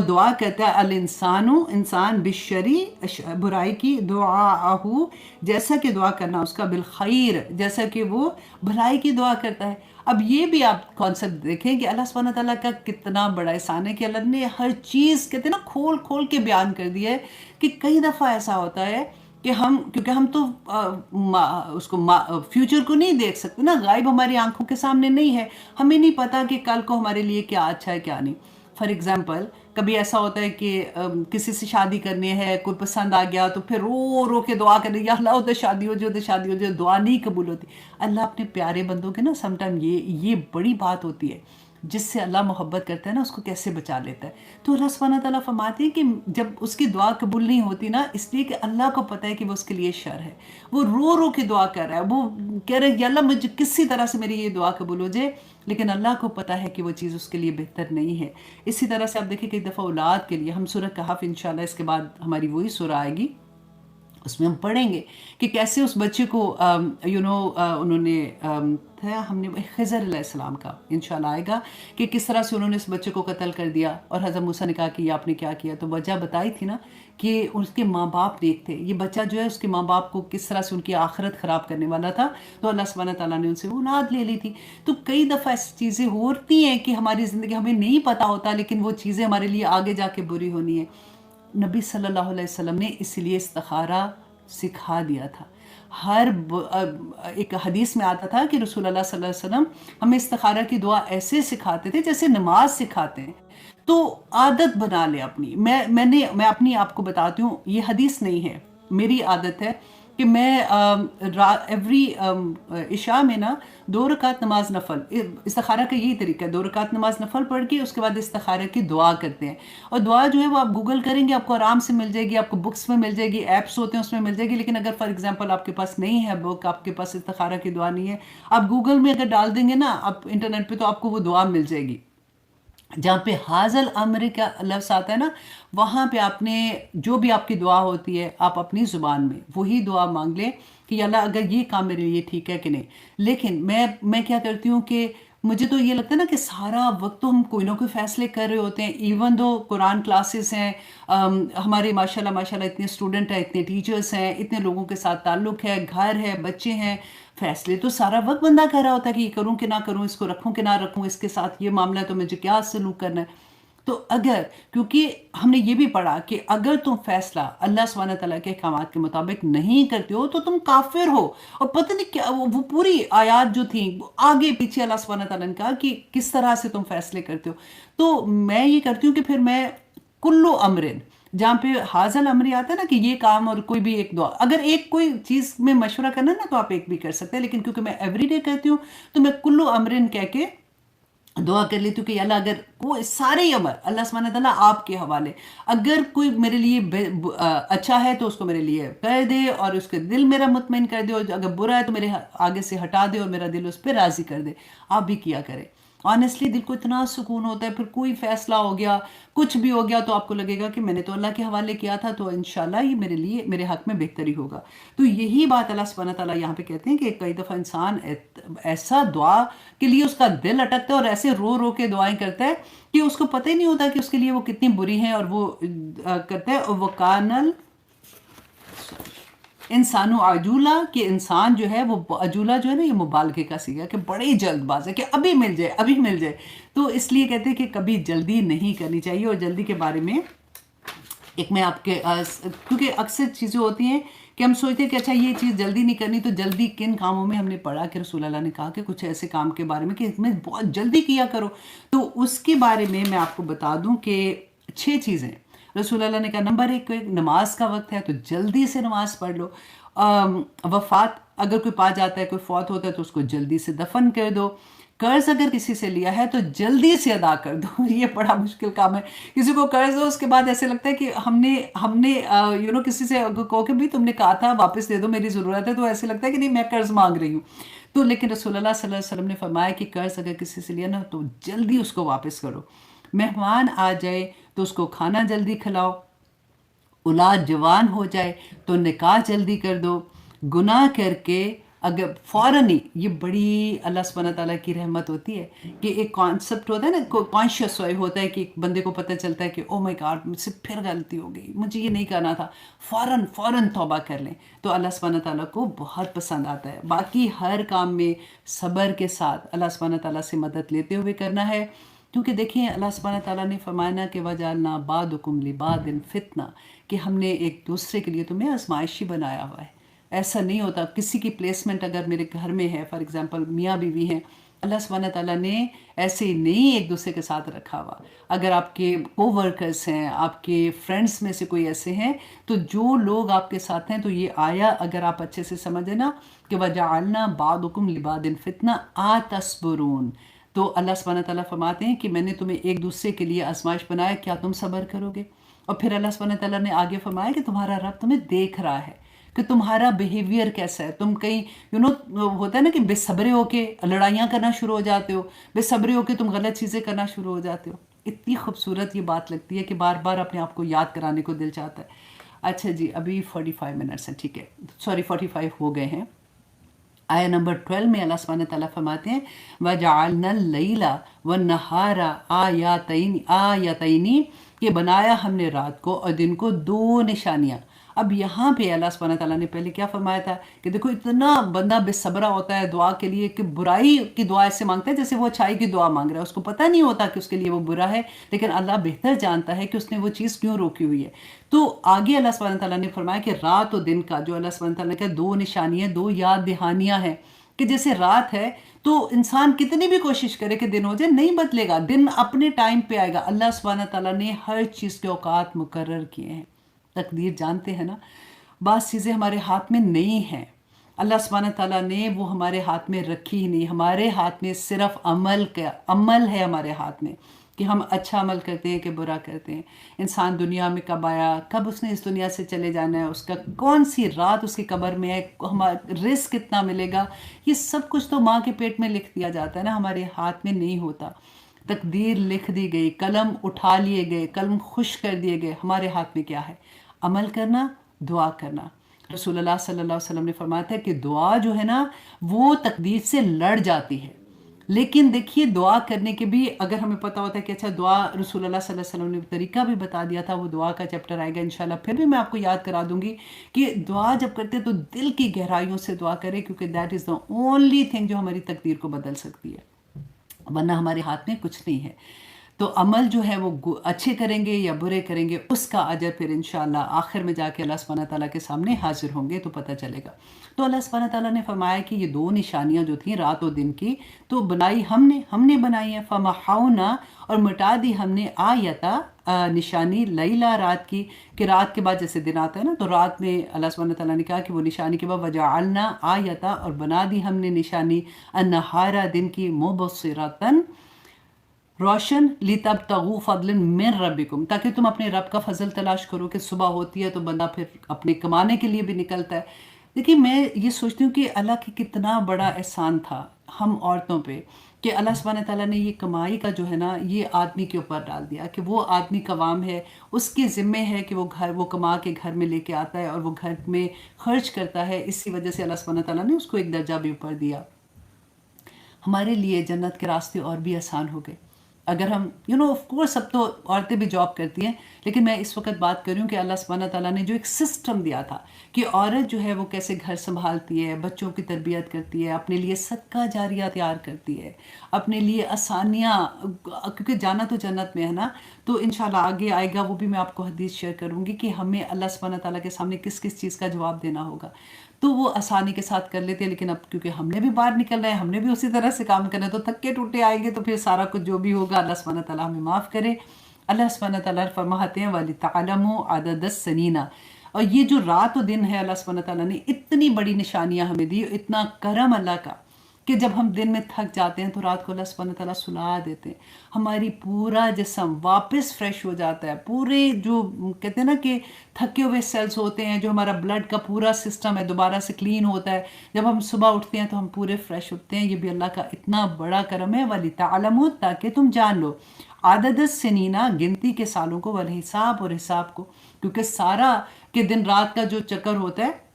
S1: دعا کرتا ہے انسان بِالشَّرِّ، برائی کی، دعاءہ، جیسا کہ دعا کرنا اس کا، بالخیر، جیسا کہ وہ بھلائی کی دعا کرتا ہے۔ اب یہ بھی آپ کانسیپٹ دیکھیں کہ اللہ سبحانہ تعالیٰ کا کتنا بڑا احسان ہے کہ اللہ نے ہر چیز کہتے ہیں نا کھول کھول کے بیان کر دیا ہے، کہ کئی دفعہ ایسا ہوتا ہے کہ کیونکہ ہم تو اس کو فیوچر کو نہیں دیکھ سکتے نا، غائب ہماری آنکھوں کے سامنے نہیں ہے، ہمیں نہیں پتا کہ کل کو ہمارے لیے کیا اچھا ہے کیا نہیں۔ فار ایگزامپل کبھی ایسا ہوتا ہے کہ کسی سے شادی کرنی ہے، کوئی پسند آ گیا تو پھر رو رو کے دعا کریں یا اللہ ادھر شادی ہو جائے، ادھر شادی ہو جائے، دعا نہیں قبول ہوتی۔ اللہ اپنے پیارے بندوں کے نا سم ٹائم یہ بڑی بات ہوتی ہے، جس سے اللہ محبت کرتا ہے نا اس کو کیسے بچا لیتا ہے۔ تو اللہ سبحانہ تعالیٰ فرماتے ہیں کہ جب اس کی دعا قبول نہیں ہوتی نا، اس لیے کہ اللہ کو پتہ ہے کہ وہ اس کے لیے شر ہے، وہ رو رو کے دعا کر رہا ہے، وہ کہہ رہا ہے یا اللہ مجھے کسی طرح سے میری یہ دعا قبول ہو جائے، لیکن اللہ کو پتہ ہے کہ وہ چیز اس کے لیے بہتر نہیں ہے۔ اسی طرح سے آپ دیکھیں کئی دفعہ اولاد کے لیے ہم سورہ کہف انشاءاللہ اس کے بعد ہماری وہی سورہ آئے گی، اس میں ہم پڑھیں گے کہ کیسے اس بچے کو انہوں نے تھا ہم نے خضر علیہ السلام کا انشاءاللہ آئے گا کہ کس طرح سے انہوں نے اس بچے کو قتل کر دیا، اور حضرت موسیٰ نے کہا کہ یہ آپ نے کیا کیا، تو وجہ بتائی تھی نا کہ اس کے ماں باپ نیک تھے، یہ بچہ جو ہے اس کے ماں باپ کو کس طرح سے ان کی آخرت خراب کرنے والا تھا، تو اللہ سبحانہ تعالیٰ نے ان سے اولاد لے لی تھی۔ تو کئی دفعہ ایسی چیزیں ہوتی ہیں کہ ہماری زندگی ہمیں نہیں پتہ ہوتا، لیکن وہ چیزیں ہمارے لیے آگے جا کے بری ہونی ہے۔ نبی صلی اللہ علیہ وسلم نے اس لیے استخارہ سکھا دیا تھا۔ ایک حدیث میں آتا تھا کہ رسول اللہ صلی اللہ علیہ وسلم ہمیں استخارہ کی دعا ایسے سکھاتے تھے جیسے نماز سکھاتے ہیں۔ تو عادت بنا لے اپنی، میں اپنی آپ کو بتاتی ہوں، یہ حدیث نہیں ہے، میری عادت ہے کہ میں ایوری عشاء میں نا 2 رکعت نماز نفل، استخارہ کا یہی طریقہ ہے، 2 رکعت نماز نفل پڑھ کے اس کے بعد استخارہ کی دعا کرتے ہیں۔ اور دعا جو ہے وہ آپ گوگل کریں گے آپ کو آرام سے مل جائے گی، آپ کو بکس میں مل جائے گی، ایپس ہوتے ہیں اس میں مل جائے گی، لیکن اگر فار ایگزامپل آپ کے پاس نہیں ہے بک، آپ کے پاس استخارہ کی دعا نہیں ہے، آپ گوگل میں اگر ڈال دیں گے نا آپ انٹرنیٹ پہ، تو آپ کو وہ دعا مل جائے گی۔ جہاں پہ حاضل امر کا لفظ آتا ہے نا، وہاں پہ آپ نے جو بھی آپ کی دعا ہوتی ہے آپ اپنی زبان میں وہی دعا مانگ لیں کہ اللہ اگر یہ کام میرے لیے ٹھیک ہے کہ نہیں۔ لیکن میں کیا کرتی ہوں کہ مجھے تو یہ لگتا ہے نا کہ سارا وقت تو ہم کوئی نہ کوئی فیصلے کر رہے ہوتے ہیں، ایون دو قرآن کلاسز ہیں، ہمارے ماشاءاللہ اتنے اسٹوڈنٹ ہیں، اتنے ٹیچرز ہیں، اتنے لوگوں کے ساتھ تعلق ہے، گھر ہے، بچے ہیں، فیصلے تو سارا وقت بندہ کر رہا ہوتا ہے کہ یہ کروں کہ نہ کروں، اس کو رکھوں کہ نہ رکھوں، اس کے ساتھ یہ معاملہ ہے تو مجھے کیا سلوک کرنا ہے۔ تو کیونکہ ہم نے یہ بھی پڑھا کہ اگر تم فیصلہ اللہ سبحانہ تعالیٰ کے احکامات کے مطابق نہیں کرتے ہو تو تم کافر ہو، اور پتہ نہیں کیا وہ پوری آیات جو تھیں آگے پیچھے اللہ سبحانہ تعالیٰ نے کہا کہ کس طرح سے تم فیصلے کرتے ہو۔ تو میں یہ کرتی ہوں کہ پھر میں کلو امرن، جہاں پہ حاضل امری آتا ہے نا کہ یہ کام اور کوئی بھی ایک دعا، اگر ایک کوئی چیز میں مشورہ کرنا نا تو آپ ایک بھی کر سکتے ہیں، لیکن کیونکہ میں ایوری ڈے کرتی ہوں تو میں کلو امرن کہہ کے دعا کر لیتی ہوں کہ اللہ اگر کوئی سارے امر اللہ سبحانہ تعالیٰ آپ کے حوالے، اگر کوئی میرے لیے اچھا ہے تو اس کو میرے لیے کر دے اور اس کے دل میرا مطمئن کر دے، اور اگر برا ہے تو میرے آگے سے ہٹا دے اور میرا دل اس پہ راضی کر دے۔ آپ بھی کیا کریں، آنیسٹلی دل کو اتنا سکون ہوتا ہے، پھر کوئی فیصلہ ہو گیا کچھ بھی ہو گیا تو آپ کو لگے گا کہ میں نے تو اللہ کے حوالے کیا تھا، تو انشاءاللہ یہ میرے لیے میرے حق میں بہتری ہوگا۔ تو یہی بات اللہ سبحانہ تعالیٰ یہاں پہ کہتے ہیں کہ کئی دفعہ انسان ایسا دعا کے لیے اس کا دل اٹکتا ہے اور ایسے رو رو کے دعائیں کرتا ہے کہ اس کو پتہ ہی نہیں ہوتا کہ اس کے لیے وہ کتنی بری ہیں، اور وہ کرتا ہے وَقَانَ انسانو عجولہ، کہ انسان جو ہے وہ عجولہ جو ہے نا، یہ مبالغے کا صیغہ ہے کہ بڑے جلد باز ہے کہ ابھی مل جائے ابھی مل جائے۔ تو اس لیے کہتے ہیں کہ کبھی جلدی نہیں کرنی چاہیے، اور جلدی کے بارے میں ایک میں آپ کے کیونکہ اکثر چیزیں ہوتی ہیں کہ ہم سوچتے ہیں کہ اچھا یہ چیز جلدی نہیں کرنی، تو جلدی کن کاموں میں ہم نے پڑھا کہ رسول اللہ نے کہا کہ کچھ ایسے کام کے بارے میں کہ اس میں بہت جلدی کیا کرو، تو اس کے بارے میں آپ کو بتا دوں کہ 6 چیزیں رسول اللہ نے کہا۔ نمبر 1 نماز کا وقت ہے تو جلدی سے نماز پڑھ لو۔ وفات، اگر کوئی پا جاتا ہے، کوئی فوت ہوتا ہے تو اس کو جلدی سے دفن کر دو۔ قرض اگر کسی سے لیا ہے تو جلدی سے ادا کر دو یہ بڑا مشکل کام ہے. کسی کو قرض دو، اس کے بعد ایسے لگتا ہے کہ ہم نے کسی سے کہو کہ بھی تم نے کہا تھا واپس دے دو میری ضرورت ہے، تو ایسے لگتا ہے کہ نہیں میں قرض مانگ رہی ہوں. تو لیکن رسول اللہ صلی اللہ علیہ وسلم نے فرمایا کہ قرض اگر کسی سے لیا نا تو جلدی اس کو واپس کرو. مہمان آ جائے تو اس کو کھانا جلدی کھلاؤ، اولاد جوان ہو جائے تو نکاح جلدی کر دو. گناہ کر کے اگر فوراً ہی، یہ بڑی اللہ سبحانہ تعالیٰ کی رحمت ہوتی ہے کہ ایک کانسیپٹ ہوتا ہے نا، کانشیس ہوتا ہے کہ ایک بندے کو پتہ چلتا ہے کہ او مائی گاڈ مجھ سے پھر غلطی ہو گئی، مجھے یہ نہیں کرنا تھا، فوراً توبہ کر لیں تو اللہ سبحانہ تعالیٰ کو بہت پسند آتا ہے. باقی ہر کام میں صبر کے ساتھ اللہ سبحانہ تعالیٰ سے مدد لیتے ہوئے کرنا ہے، کیونکہ دیکھیں اللہ سبحانہ تعالیٰ نے فرمایا کہ وَجَعَلْنَا بَعْضَكُمْ لِبَعْضٍ فِتْنَةً، کہ ہم نے ایک دوسرے کے لیے تمہیں آزمائشی بنایا ہوا ہے. ایسا نہیں ہوتا کسی کی پلیسمنٹ اگر میرے گھر میں ہے، فار ایگزامپل میاں بیوی ہیں، اللہ سبحانہ تعالیٰ نے ایسے ہی نہیں ایک دوسرے کے ساتھ رکھا ہوا. اگر آپ کے کو ورکرز ہیں، آپ کے فرینڈس میں سے کوئی ایسے ہیں، تو جو لوگ آپ کے ساتھ ہیں، تو یہ آیا اگر آپ اچھے سے سمجھیں نا کہ وَجَعَلْنَا بَعْضَكُمْ لِبَعْضٍ فِتْنَةً أَتَصْبِرُونَ، تو اللہ سبحانہ تعالیٰ فرماتے ہیں کہ میں نے تمہیں ایک دوسرے کے لیے آزمائش بنایا، کیا تم صبر کرو گے؟ اور پھر اللہ سبحانہ تعالیٰ نے آگے فرمایا کہ تمہارا رب تمہیں دیکھ رہا ہے کہ تمہارا بیہیویئر کیسا ہے. تم کہیں ہوتا ہے نا کہ بے صبرے ہو کے لڑائیاں کرنا شروع ہو جاتے ہو، بے صبرے ہو کے تم غلط چیزیں کرنا شروع ہو جاتے ہو. اتنی خوبصورت یہ بات لگتی ہے کہ بار بار اپنے آپ کو یاد کرانے کو دل چاہتا ہے. اچھا جی، ابھی 45 منٹس ہیں، ٹھیک ہے، سوری 45 ہو گئے ہیں. آیا نمبر 12 میں اللہ سبحانہ تعالیٰ فرماتے ہیں وَجَعَلْنَا اللَّيْلَ وَالنَّهَارَ آیَتَيْنِ، کہ بنایا ہم نے رات کو اور دن کو دو نشانیاں. اب یہاں پہ اللہ سبحانہ تعالیٰ نے پہلے کیا فرمایا تھا کہ دیکھو اتنا بندہ بے صبرہ ہوتا ہے دعا کے لیے کہ برائی کی دعا ایسے مانگتا ہے جیسے وہ اچھائی کی دعا مانگ رہا ہے. اس کو پتہ نہیں ہوتا کہ اس کے لیے وہ برا ہے، لیکن اللہ بہتر جانتا ہے کہ اس نے وہ چیز کیوں روکی ہوئی ہے. تو آگے اللہ سبحانہ تعالیٰ نے فرمایا کہ رات و دن کا جو اللہ سبحانہ تعالیٰ نے کہا دو نشانیاں، دو یاد دہانیاں ہیں. کہ جیسے رات ہے تو انسان کتنی بھی کوشش کرے کہ دن ہو جائے نہیں بدلے گا، دن اپنے ٹائم پہ آئے گا. اللہ سبحانہ تعالیٰ نے ہر چیز کے اوقات مقرر کیے ہیں. تقدیر جانتے ہیں نا، بعض چیزیں ہمارے ہاتھ میں نہیں ہیں، اللہ سبحانہ تعالیٰ نے وہ ہمارے ہاتھ میں رکھی ہی نہیں. ہمارے ہاتھ میں صرف عمل ہے ہمارے ہاتھ میں کہ ہم اچھا عمل کرتے ہیں کہ برا کرتے ہیں. انسان دنیا میں کب آیا، کب اس نے اس دنیا سے چلے جانا ہے، اس کا کون سی رات اس کی قبر میں ہے، ہمارا رزق کتنا ملے گا، یہ سب کچھ تو ماں کے پیٹ میں لکھ دیا جاتا ہے نا، ہمارے ہاتھ میں نہیں ہوتا. تقدیر لکھ دی گئی، قلم اٹھا لیے گئے، قلم خوش کر دیے گئے. ہمارے ہاتھ میں کیا ہے؟ عمل کرنا، دعا کرنا. رسول اللہ صلی اللہ علیہ وسلم نے فرمایا تھا کہ دعا جو ہے نا وہ تقدیر سے لڑ جاتی ہے. لیکن دیکھیے دعا کرنے کے بھی اگر ہمیں پتہ ہوتا ہے کہ اچھا دعا رسول اللہ صلی اللہ علیہ وسلم نے طریقہ بھی بتا دیا تھا، وہ دعا کا چیپٹر آئے گا انشاءاللہ، پھر بھی میں آپ کو یاد کرا دوں گی کہ دعا جب کرتے تو دل کی گہرائیوں سے دعا کرے، کیونکہ that is the only thing جو ہماری تقدیر کو بدل سکتی ہے، ورنہ ہمارے ہاتھ میں کچھ نہیں ہے. تو عمل جو ہے وہ اچھے کریں گے یا برے کریں گے، اس کا اجر پھر انشاءاللہ آخر میں جا کے اللہ سبحانہ تعالیٰ کے سامنے حاضر ہوں گے تو پتہ چلے گا. تو اللہ سبحانہ تعالیٰ نے فرمایا کہ یہ دو نشانیاں جو تھیں رات و دن کی تو بنائی ہم نے بنائی ہیں. فَمَحَوْنَا، اور مٹا دی ہم نے آیتا نشانی لیلا رات کی، کہ رات کے بعد جیسے دن آتا ہے نا تو رات میں اللہ سبحانہ تعالیٰ نے کہا کہ وہ نشانی کے بعد وَجَعَلْنَا آیتا، اور بنا دی ہم نے نشانی النَّهَارَ دن کی مُبْصِرَةً روشن، لِتَبْتَغُوا فَضْلًا مِّن رَبِّكُمْ، تاکہ تم اپنے رب کا فضل تلاش کرو. کہ صبح ہوتی ہے تو بندہ پھر اپنے کمانے کے لیے بھی نکلتا ہے. دیکھیے میں یہ سوچتی ہوں کہ اللہ کی کتنا بڑا احسان تھا ہم عورتوں پہ کہ اللہ سبحانہ تعالیٰ نے یہ کمائی کا جو ہے نا یہ آدمی کے اوپر ڈال دیا کہ وہ آدمی قوام ہے، اس کے ذمے ہے کہ وہ کما کے گھر میں لے کے آتا ہے اور وہ گھر میں خرچ کرتا ہے. اسی وجہ سے اللہ سبحانہ تعالیٰ نے اس کو ایک درجہ بھی اوپر دیا. ہمارے لیے جنت کے راستے اور بھی آسان ہو گئے اگر ہم آف کورس اب تو عورتیں بھی جاب کرتی ہیں، لیکن میں اس وقت بات کر رہی ہوں کہ اللہ سبحانہ تعالیٰ نے جو ایک سسٹم دیا تھا کہ عورت جو ہے وہ کیسے گھر سنبھالتی ہے، بچوں کی تربیت کرتی ہے، اپنے لیے صدقہ جاریہ تیار کرتی ہے، اپنے لیے آسانیاں، کیونکہ جانا تو جنت میں ہے نا. تو انشاءاللہ آگے آئے گا، وہ بھی میں آپ کو حدیث شیئر کروں گی کہ ہمیں اللہ سبحانہ تعالیٰ کے سامنے کس کس چیز کا جواب دینا ہوگا. تو وہ آسانی کے ساتھ کر لیتے ہیں، لیکن اب کیونکہ ہم نے بھی باہر نکلنا ہے، ہم نے بھی اسی طرح سے کام کرنا ہے، تو تھکے ٹوٹے آئیں گے تو پھر سارا کچھ جو بھی ہوگا اللہ سبحانہ تعالیٰ ہمیں معاف کرے. اللہ سبحانہ تعالیٰ فرماتے ہیں وَلِتَعْلَمُوا عَدَدَ السِّنِينَ، اور یہ جو رات و دن ہے اللہ سبحانہ تعالیٰ نے اتنی بڑی نشانیاں ہمیں دی، اتنا کرم اللہ کا کہ جب ہم دن میں تھک جاتے ہیں تو رات کو اللہ سبحانہ تعالیٰ سلا دیتے ہیں، ہماری پورا جسم واپس فریش ہو جاتا ہے، پورے جو کہتے ہیں نا کہ تھکے ہوئے سیلز ہوتے ہیں، جو ہمارا بلڈ کا پورا سسٹم ہے دوبارہ سے کلین ہوتا ہے، جب ہم صبح اٹھتے ہیں تو ہم پورے فریش اٹھتے ہیں۔ یہ بھی اللہ کا اتنا بڑا کرم ہے، وَلِتَعْلَمُوا، تاکہ تم جان لو، عدد السنینہ، گنتی کے سالوں کو، والحساب، اور حساب کو، کیونکہ سارا کہ دن رات کا جو چکر ہوتا ہے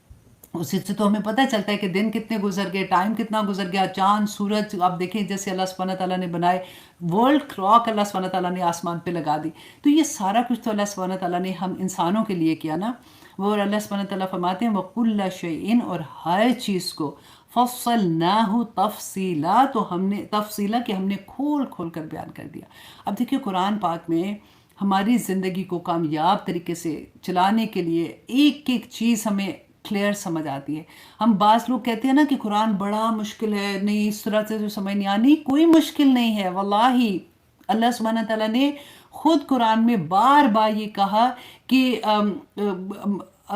S1: اسی سے تو ہمیں پتہ چلتا ہے کہ دن کتنے گزر گئے، ٹائم کتنا گزر گیا، چاند سورج آپ دیکھیں جیسے اللہ سبحانہ تعالیٰ نے بنائے، ورلڈ کلاک اللہ سبحانہ تعالیٰ نے آسمان پہ لگا دی، تو یہ سارا کچھ تو اللہ سبحانہ تعالیٰ نے ہم انسانوں کے لیے کیا نا۔ وہ اللہ سبحانہ تعالیٰ فرماتے ہیں وَكُلَّ شَيْءٍ، اور ہر چیز کو، فَصَّلْنَاهُ تَفْصِيلًا، تو ہم نے تفصیلہ کہ ہم نے کھول کھول کر بیان کر دیا۔ اب دیکھیے قرآن پاک میں ہماری زندگی کو کامیاب طریقے سے چلانے کے لیے ایک ایک چیز ہمیں کلیئر سمجھ آتی ہے۔ ہم بعض لوگ کہتے ہیں نا کہ قرآن بڑا مشکل ہے، نہیں اس طرح سے جو سمجھ نہیں آنی، کوئی مشکل نہیں ہے واللہ۔ اللہ سبحانہ تعالیٰ نے خود قرآن میں بار بار یہ کہا کہ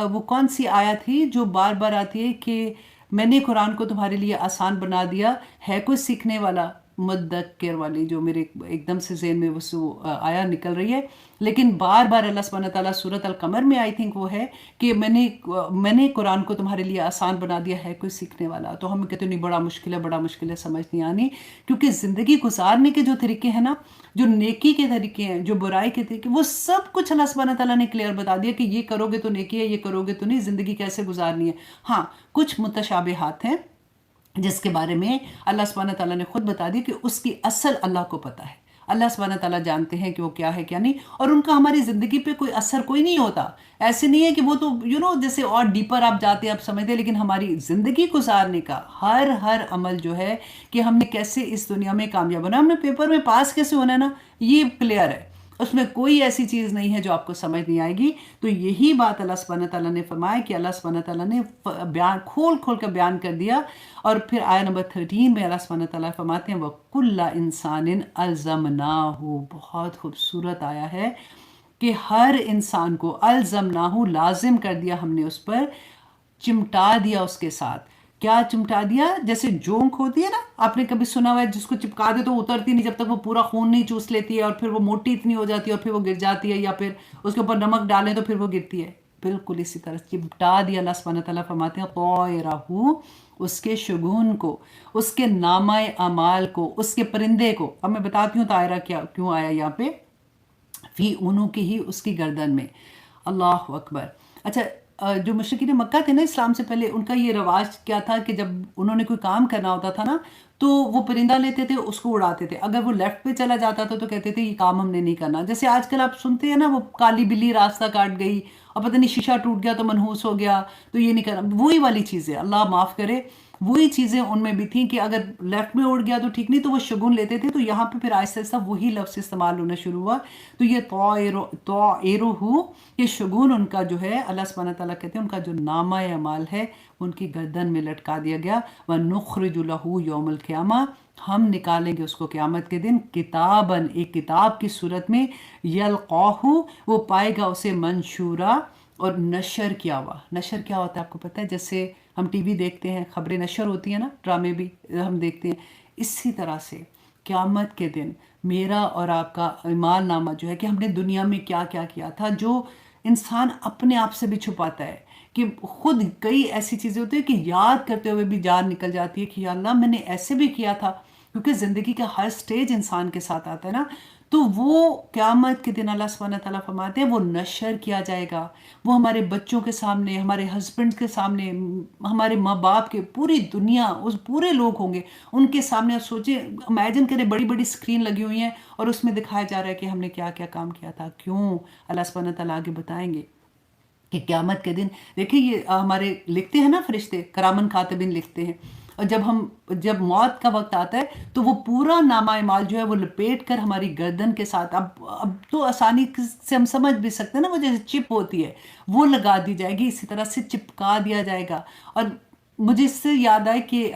S1: وہ کون سی آیت تھی جو بار بار آتی ہے کہ میں نے قرآن کو تمہارے لیے آسان بنا دیا، ہے کوئی سیکھنے والا؟ مدکر والی جو میرے ایک دم سے ذہن میں وہ آیا نکل رہی ہے، لیکن بار بار اللہ سبحانہ تعالیٰ سورۃ القمر میں آئی تھنک وہ ہے کہ میں نے قرآن کو تمہارے لیے آسان بنا دیا، ہے کوئی سیکھنے والا؟ تو ہم کہتے ہیں نہیں بڑا مشکل ہے، بڑا مشکل ہے، سمجھ نہیں آنی، کیونکہ زندگی گزارنے کے جو طریقے ہیں نا، جو نیکی کے طریقے ہیں، جو برائی کے طریقے، وہ سب کچھ اللہ سبحانہ تعالیٰ نے کلیئر بتا دیا کہ یہ کرو گے تو نیکی ہے، یہ کرو گے تو نہیں، زندگی کیسے گزارنی ہے۔ ہاں کچھ متشابہات ہیں جس کے بارے میں اللہ سبحانہ تعالیٰ نے خود بتا دی کہ اس کی اصل اللہ کو پتہ ہے، اللہ سبحانہ تعالیٰ جانتے ہیں کہ وہ کیا ہے کیا نہیں، اور ان کا ہماری زندگی پہ کوئی اثر کوئی نہیں ہوتا۔ ایسے نہیں ہے کہ وہ تو جیسے اور ڈیپر آپ جاتے ہیں آپ سمجھتے ہیں، لیکن ہماری زندگی گزارنے کا ہر عمل جو ہے کہ ہم نے کیسے اس دنیا میں کامیاب ہونا، ہم نے پیپر میں پاس کیسے ہونا ہے نا، یہ کلیئر ہے، اس میں کوئی ایسی چیز نہیں ہے جو آپ کو سمجھ نہیں آئے گی۔ تو یہی بات اللہ سبحانہ تعالیٰ نے فرمایا کہ اللہ سبحانہ تعالیٰ نے بیان کھول کھول کر بیان کر دیا، اور پھر آیہ نمبر 13 میں اللہ سبحانہ تعالیٰ فرماتے ہیں وَكُلَّ إِنسَانٍ أَلْزَمْنَاهُ، بہت خوبصورت آیا ہے کہ ہر انسان کو الزمناہ، لازم کر دیا ہم نے اس پر، چمٹا دیا اس کے ساتھ۔ کیا چمٹا دیا؟ جیسے جونک ہوتی ہے نا، آپ نے کبھی سنا ہوا ہے جس کو چپکا دے تو وہ اترتی نہیں جب تک وہ پورا خون نہیں چوس لیتی ہے، اور پھر وہ موٹی اتنی ہو جاتی ہے اور پھر وہ گر جاتی ہے، یا پھر اس کے اوپر نمک ڈالیں تو پھر وہ گرتی ہے۔ بالکل اسی طرح چمٹا دیا اللہ سبحانہ تعالیٰ فرماتے ہیں طائرہ، اس کے شگون کو، اس کے نامہ اعمال کو، اس کے پرندے کو۔ اب میں بتاتی ہوں طائرہ کیا کیوں آیا یہاں پہ، فی اونوں کی ہی، اس کی گردن میں۔ اللہ اکبر۔ اچھا جو مشرکین مکہ تھے نا اسلام سے پہلے، ان کا یہ رواج کیا تھا کہ جب انہوں نے کوئی کام کرنا ہوتا تھا نا تو وہ پرندہ لیتے تھے، اس کو اڑاتے تھے، اگر وہ لیفٹ پہ چلا جاتا تھا تو کہتے تھے یہ کام ہم نے نہیں کرنا۔ جیسے آج کل آپ سنتے ہیں نا وہ کالی بلی راستہ کاٹ گئی اور پتہ نہیں شیشہ ٹوٹ گیا تو منحوس ہو گیا تو یہ نہیں کرنا، وہی والی چیزیں، اللہ معاف کرے، وہی چیزیں ان میں بھی تھیں کہ اگر لیفٹ میں اڑ گیا تو ٹھیک نہیں، تو وہ شگون لیتے تھے۔ تو یہاں پہ پھر آہستہ آہستہ وہی لفظ استعمال ہونا شروع ہوا، تو یہ طائرہ، یہ شگون ان کا جو ہے، اللہ سبحانہ تعالیٰ کہتے ہیں ان کا جو نامہ اعمال ہے ان کی گردن میں لٹکا دیا گیا۔ وَنُخْرِجُ لَهُ يَوْمَ الْقِيَامَةِ، ہم نکالیں گے اس کو قیامت کے دن، کتاباً، ایک کتاب کی صورت میں، یلقاہ، وہ پائے گا اسے منشورا، اور نشر کیا ہوا۔ نشر کیا ہوتا ہے آپ کو پتہ ہے؟ جیسے ہم ٹی وی دیکھتے ہیں، خبریں نشر ہوتی ہیں نا، ڈرامے بھی ہم دیکھتے ہیں، اسی طرح سے قیامت کے دن میرا اور آپ کا اعمال نامہ جو ہے کہ ہم نے دنیا میں کیا کیا کیا تھا، جو انسان اپنے آپ سے بھی چھپاتا ہے، کہ خود کئی ایسی چیزیں ہوتی ہیں کہ یاد کرتے ہوئے بھی جان نکل جاتی ہے کہ یا اللہ میں نے ایسے بھی کیا تھا، کیونکہ زندگی کا ہر سٹیج انسان کے ساتھ آتا ہے نا، تو وہ قیامت کے دن اللہ سبحانہ تعالیٰ فرماتے ہیں وہ نشر کیا جائے گا، وہ ہمارے بچوں کے سامنے، ہمارے ہسبینڈ کے سامنے، ہمارے ماں باپ کے، پوری دنیا، اس پورے لوگ ہوں گے ان کے سامنے۔ آپ سوچیں، امیجن کریں، بڑی بڑی اسکرین لگی ہوئی ہیں اور اس میں دکھایا جا رہا ہے کہ ہم نے کیا کیا کام کیا تھا۔ کیوں؟ اللہ سبحانہ تعالیٰ آگے بتائیں گے کہ قیامت کے دن دیکھیں، یہ ہمارے لکھتے ہیں نا فرشتے، کرامن کاتبین لکھتے ہیں، اور جب موت کا وقت آتا ہے تو وہ پورا نامہ اعمال جو ہے وہ لپیٹ کر ہماری گردن کے ساتھ، اب تو آسانی سے ہم سمجھ بھی سکتے ہیں نا، وہ جیسے چپ ہوتی ہے وہ لگا دی جائے گی، اسی طرح سے چپکا دیا جائے گا۔ اور مجھے اس سے یاد آئے کہ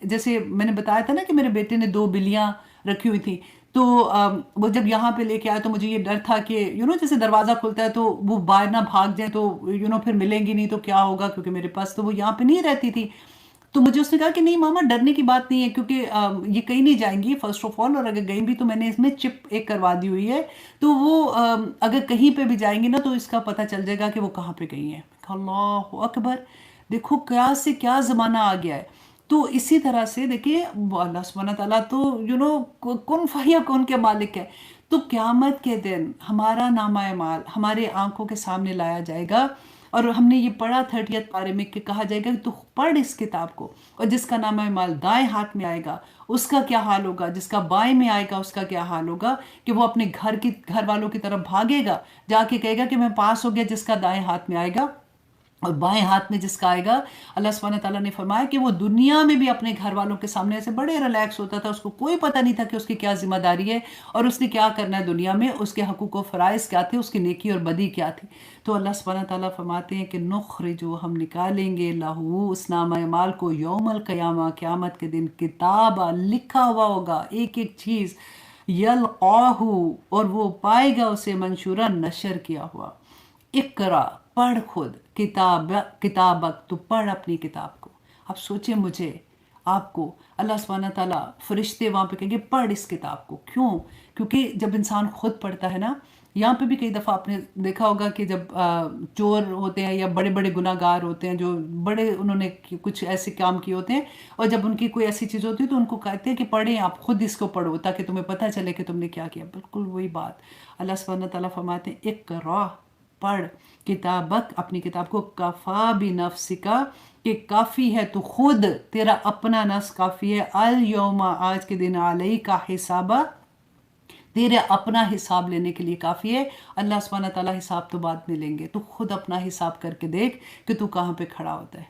S1: جیسے میں نے بتایا تھا نا کہ میرے بیٹے نے 2 بلیاں رکھی ہوئی تھیں، تو وہ جب یہاں پہ لے کے آیا تو مجھے یہ ڈر تھا کہ جیسے دروازہ کھلتا ہے تو وہ باہر نہ بھاگ جائیں، تو پھر ملیں گی نہیں تو کیا ہوگا، کیونکہ میرے پاس تو وہ یہاں پہ نہیں رہتی تھی۔ تو مجھے اس نے کہا کہ نہیں ماما ڈرنے کی بات نہیں ہے، کیونکہ یہ کہیں نہیں جائیں گی فرسٹ آف آل، اور اگر گئیں بھی تو میں نے اس میں چپ ایک کروا دی ہوئی ہے، تو وہ اگر کہیں پہ بھی جائیں گی نا تو اس کا پتہ چل جائے گا کہ وہ کہاں پہ گئی ہیں۔ اللہ اکبر، دیکھو کیا سے کیا زمانہ آ گیا ہے۔ تو اسی طرح سے دیکھیے اللہ سبحانہ تعالیٰ تو کن فیکون کے مالک ہے۔ تو قیامت کے دن ہمارا نامہ اعمال ہمارے آنکھوں کے سامنے لایا جائے گا، اور ہم نے یہ پڑھا 30 پارے میں کہ کہا جائے گا کہ تو پڑھ اس کتاب کو، اور جس کا نامہ اعمال دائیں ہاتھ میں آئے گا اس کا کیا حال ہوگا، جس کا بائیں میں آئے گا اس کا کیا حال ہوگا، کہ وہ اپنے گھر والوں کی طرف بھاگے گا، جا کے کہے گا کہ میں پاس ہو گیا، جس کا دائیں ہاتھ میں آئے گا، اور بائیں ہاتھ میں جس کا آئے گا۔ اللہ سبحانہ تعالیٰ نے فرمایا کہ وہ دنیا میں بھی اپنے گھر والوں کے سامنے ایسے بڑے ریلیکس ہوتا تھا، اس کو کوئی پتہ نہیں تھا کہ اس کی کیا ذمہ داری ہے اور اس نے کیا کرنا ہے دنیا میں، اس کے حقوق و فرائض کیا تھے، اس کی نیکی اور بدی کیا تھی۔ تو اللہ سبحانہ تعالیٰ فرماتے ہیں کہ نخرجو، ہم نکالیں گے، لہو، اس نامہ اعمال کو، یوم القیامہ، قیامت کے دن، کتابہ، لکھا ہوا ہوگا ایک ایک چیز، یلقاہ، اور وہ پائے گا اسے منشورا، نشر کیا ہوا۔ اقرا، پڑھ خود، کتابک، تو پڑھ اپنی کتاب کو۔ اب سوچیں مجھے، آپ کو اللہ سبحانہ تعالیٰ، فرشتے وہاں پہ کہیں گے پڑھ اس کتاب کو، کیوں؟ کیونکہ جب انسان خود پڑھتا ہے نا، یہاں پہ بھی کئی دفعہ آپ نے دیکھا ہوگا کہ جب چور ہوتے ہیں یا بڑے بڑے گناہ گار ہوتے ہیں، جو بڑے انہوں نے کچھ ایسے کام کیے ہوتے ہیں، اور جب ان کی کوئی ایسی چیز ہوتی ہے تو ان کو کہتے ہیں کہ پڑھیں، آپ خود اس کو پڑھو تاکہ تمہیں پتہ چلے کہ تم نے کیا کیا۔ بالکل وہی بات اللہ سبحانہ تعالیٰ فرماتے ہیں، اقرا، پڑھ، کتابک، اپنی کتاب کو، کفا بنفسکا، کہ کافی ہے تو خود، تیرا اپنا نفس کافی ہے، الیوم، آج کے دن، علیکا حسابا، تیرے اپنا حساب لینے کے لیے کافی ہے۔ اللہ سبحانہ تعالیٰ حساب تو بعد میں لیں گے، تو خود اپنا حساب کر کے دیکھ کہ تو کہاں پہ کھڑا ہوتا ہے۔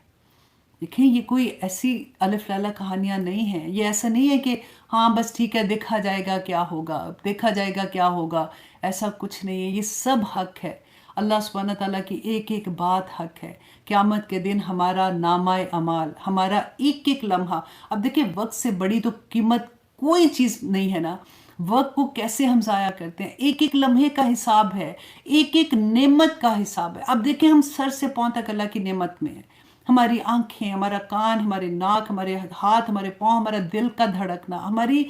S1: دیکھیں یہ کوئی ایسی الف لیلہ کہانیاں نہیں ہیں، یہ ایسا نہیں ہے کہ ہاں بس ٹھیک ہے دیکھا جائے گا کیا ہوگا، دیکھا جائے گا کیا ہوگا، ایسا کچھ نہیں ہے، یہ سب حق ہے، اللہ سبحانہ تعالیٰ کی ایک ایک بات حق ہے۔ قیامت کے دن ہمارا نامہ اعمال، ہمارا ایک ایک لمحہ، اب دیکھیں وقت سے بڑی تو قیمت کوئی چیز نہیں ہے نا، وقت کو کیسے ہم ضائع کرتے ہیں، ایک ایک لمحے کا حساب ہے، ایک ایک نعمت کا حساب ہے۔ اب دیکھیں ہم سر سے پاؤں تک اللہ کی نعمت میں ہیں، ہماری آنکھیں، ہمارا کان، ہمارے ناک، ہمارے ہاتھ، ہمارے پاؤں، ہمارا دل کا دھڑکنا، ہماری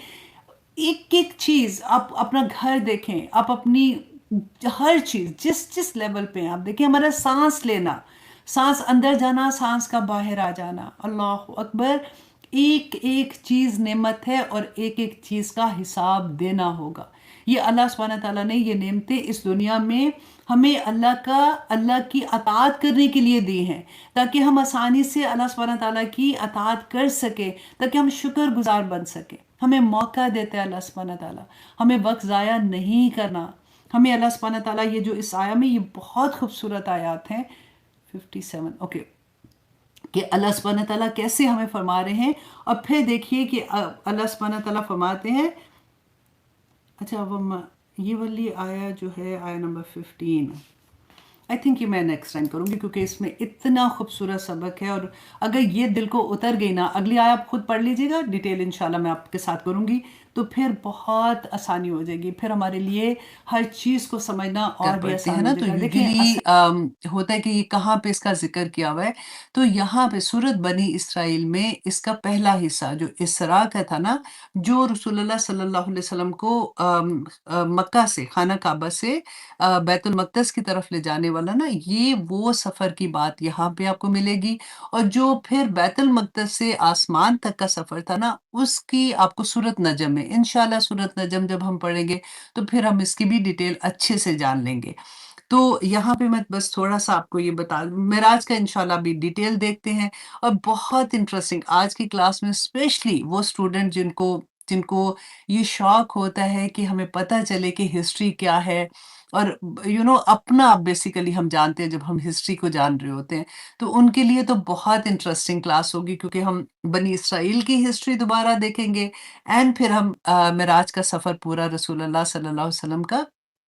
S1: ایک ایک چیز، آپ اپنا گھر دیکھیں، آپ اپنی ہر چیز جس جس لیول پہ ہیں، آپ دیکھیں ہمارا سانس لینا، سانس اندر جانا، سانس کا باہر آ جانا، اللہ اکبر، ایک ایک چیز نعمت ہے اور ایک ایک چیز کا حساب دینا ہوگا۔ یہ اللہ سبحانہ تعالیٰ نے یہ نعمتیں اس دنیا میں ہمیں اللہ کی اطاعت کرنے کے لیے دی ہیں، تاکہ ہم آسانی سے اللہ سبحانہ تعالیٰ کی اطاعت کر سکیں، تاکہ ہم شکر گزار بن سکیں۔ ہمیں موقع دیتا ہے اللہ سبحانہ تعالیٰ، ہمیں وقت ضائع نہیں کرنا۔ ہمیں اللہ سبحانہ تعالیٰ یہ جو اس آیا میں، یہ بہت خوبصورت آیات ہیں، 57 اوکے، کہ اللہ سبحانہ تعالیٰ کیسے ہمیں فرما رہے ہیں، اور پھر دیکھیے کہ اللہ سبحانہ تعالیٰ فرماتے ہیں، اچھا اب یہ والی آیا جو ہے آیا نمبر 15، آئی تھنک یہ میں نیکسٹ ٹائم کروں گی، کیونکہ اس میں اتنا خوبصورت سبق ہے، اور اگر یہ دل کو اتر گئی نا، اگلی آیا آپ خود پڑھ لیجئے گا، ڈیٹیل انشاءاللہ میں آپ کے ساتھ کروں گی، تو پھر بہت آسانی ہو جائے گی، پھر ہمارے لیے ہر چیز کو سمجھنا اور بھی آسان ہو جائے گا۔ دیکھیں ہوتا ہے کہ یہ کہاں پہ اس کا ذکر کیا ہوا ہے، تو یہاں پہ سورۃ بنی اسرائیل میں اس کا پہلا حصہ جو اسراء کا تھا نا، جو رسول اللہ صلی اللہ علیہ وسلم کو مکہ سے، خانہ کعبہ سے بیت المقدس کی طرف لے جانے والا نا، یہ وہ سفر کی بات یہاں پہ آپ کو ملے گی، اور جو پھر بیت المقدس سے آسمان تک کا سفر تھا نا، اس کی آپ کو سورۃ نجم میں انشاءاللہ، سورۃ نجم جب ہم پڑھیں گے تو پھر ہم اس کی بھی ڈیٹیل اچھے سے جان لیں گے۔ تو یہاں پہ میں بس تھوڑا سا آپ کو یہ بتا، معراج کا انشاءاللہ بھی ڈیٹیل دیکھتے ہیں، اور بہت انٹرسٹنگ آج کی کلاس میں، اسپیشلی وہ اسٹوڈنٹ جن کو یہ شوق ہوتا ہے کہ ہمیں پتہ چلے کہ ہسٹری کیا ہے، اور اپنا بیسیکلی ہم جانتے ہیں جب ہم ہسٹری کو جان رہے ہوتے ہیں، تو ان کے لیے تو بہت انٹرسٹنگ کلاس ہوگی، کیونکہ ہم بنی اسرائیل کی ہسٹری دوبارہ دیکھیں گے، اینڈ پھر ہم معراج کا سفر پورا رسول اللہ صلی اللہ علیہ وسلم کا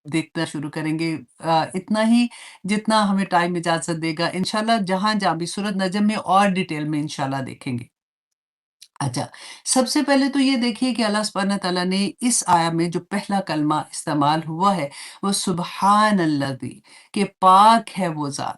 S1: دیکھنا شروع کریں گے، اتنا ہی جتنا ہمیں ٹائم اجازت دے گا انشاءاللہ، جہاں بھی سورۃ نجم میں اور ڈیٹیل میں انشاءاللہ دیکھیں گے۔ اچھا، سب سے پہلے تو یہ دیکھیے کہ اللہ سبحانہ تعالیٰ نے اس آیا میں جو پہلا کلمہ استعمال ہوا ہے وہ سبحان الذی، کہ پاک ہے وہ ذات،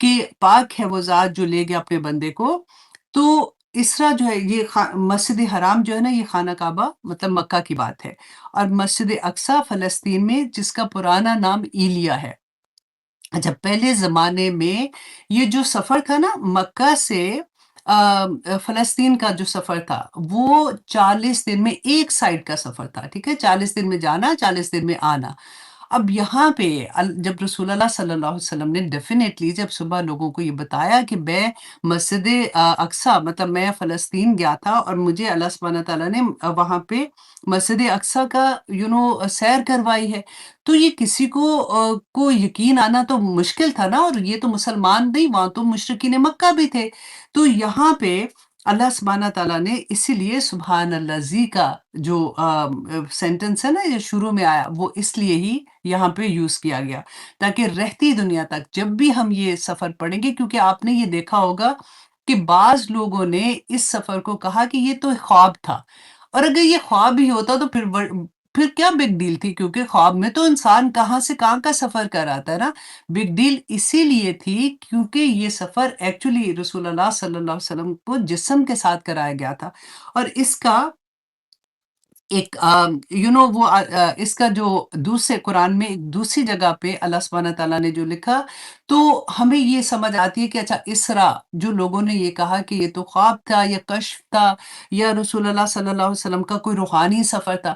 S1: کہ پاک ہے وہ ذات جو لے گیا اپنے بندے کو۔ تو اسرا جو ہے یہ مسجد حرام جو ہے نا، یہ خانہ کعبہ مطلب مکہ کی بات ہے، اور مسجد اقصی فلسطین میں، جس کا پرانا نام ایلیا ہے۔ اچھا، پہلے زمانے میں یہ جو سفر تھا نا مکہ سے فلسطین کا جو سفر تھا، وہ 40 دن میں ایک سائڈ کا سفر تھا، ٹھیک ہے، 40 دن میں جانا، 40 دن میں آنا۔ اب یہاں پہ جب رسول اللہ صلی اللہ علیہ وسلم نے ڈیفینیٹلی جب صبح لوگوں کو یہ بتایا کہ میں مسجد اقصی مطلب میں فلسطین گیا تھا، اور مجھے اللہ سبحانہ تعالیٰ نے وہاں پہ مسجد اقصی کا سیر کروائی ہے، تو یہ کسی کو یقین آنا تو مشکل تھا نا، اور یہ تو مسلمان نہیں، وہاں تو مشرکین مکہ بھی تھے۔ تو یہاں پہ اللہ سبحانہ تعالیٰ نے اسی لیے سبحان الذی کا جو سینٹنس ہے نا، یہ شروع میں آیا، وہ اس لیے ہی یہاں پہ یوز کیا گیا، تاکہ رہتی دنیا تک جب بھی ہم یہ سفر پڑھیں گے، کیونکہ آپ نے یہ دیکھا ہوگا کہ بعض لوگوں نے اس سفر کو کہا کہ یہ تو خواب تھا، اور اگر یہ خواب ہی ہوتا تو پھر کیا بگ ڈیل تھی، کیونکہ خواب میں تو انسان کہاں سے کہاں کا سفر کر آتا ہے نا۔ بگ ڈیل اسی لیے تھی کیونکہ یہ سفر ایکچولی رسول اللہ صلی اللہ علیہ وسلم کو جسم کے ساتھ کرایا گیا تھا، اور اس کا ایک وہ اس کا جو دوسرے قرآن میں ایک دوسری جگہ پہ اللہ سبحانہ تعالیٰ نے جو لکھا، تو ہمیں یہ سمجھ آتی ہے کہ اچھا اسرا جو لوگوں نے یہ کہا کہ یہ تو خواب تھا یا کشف تھا یا رسول اللہ صلی اللہ علیہ وسلم کا کوئی روحانی سفر تھا،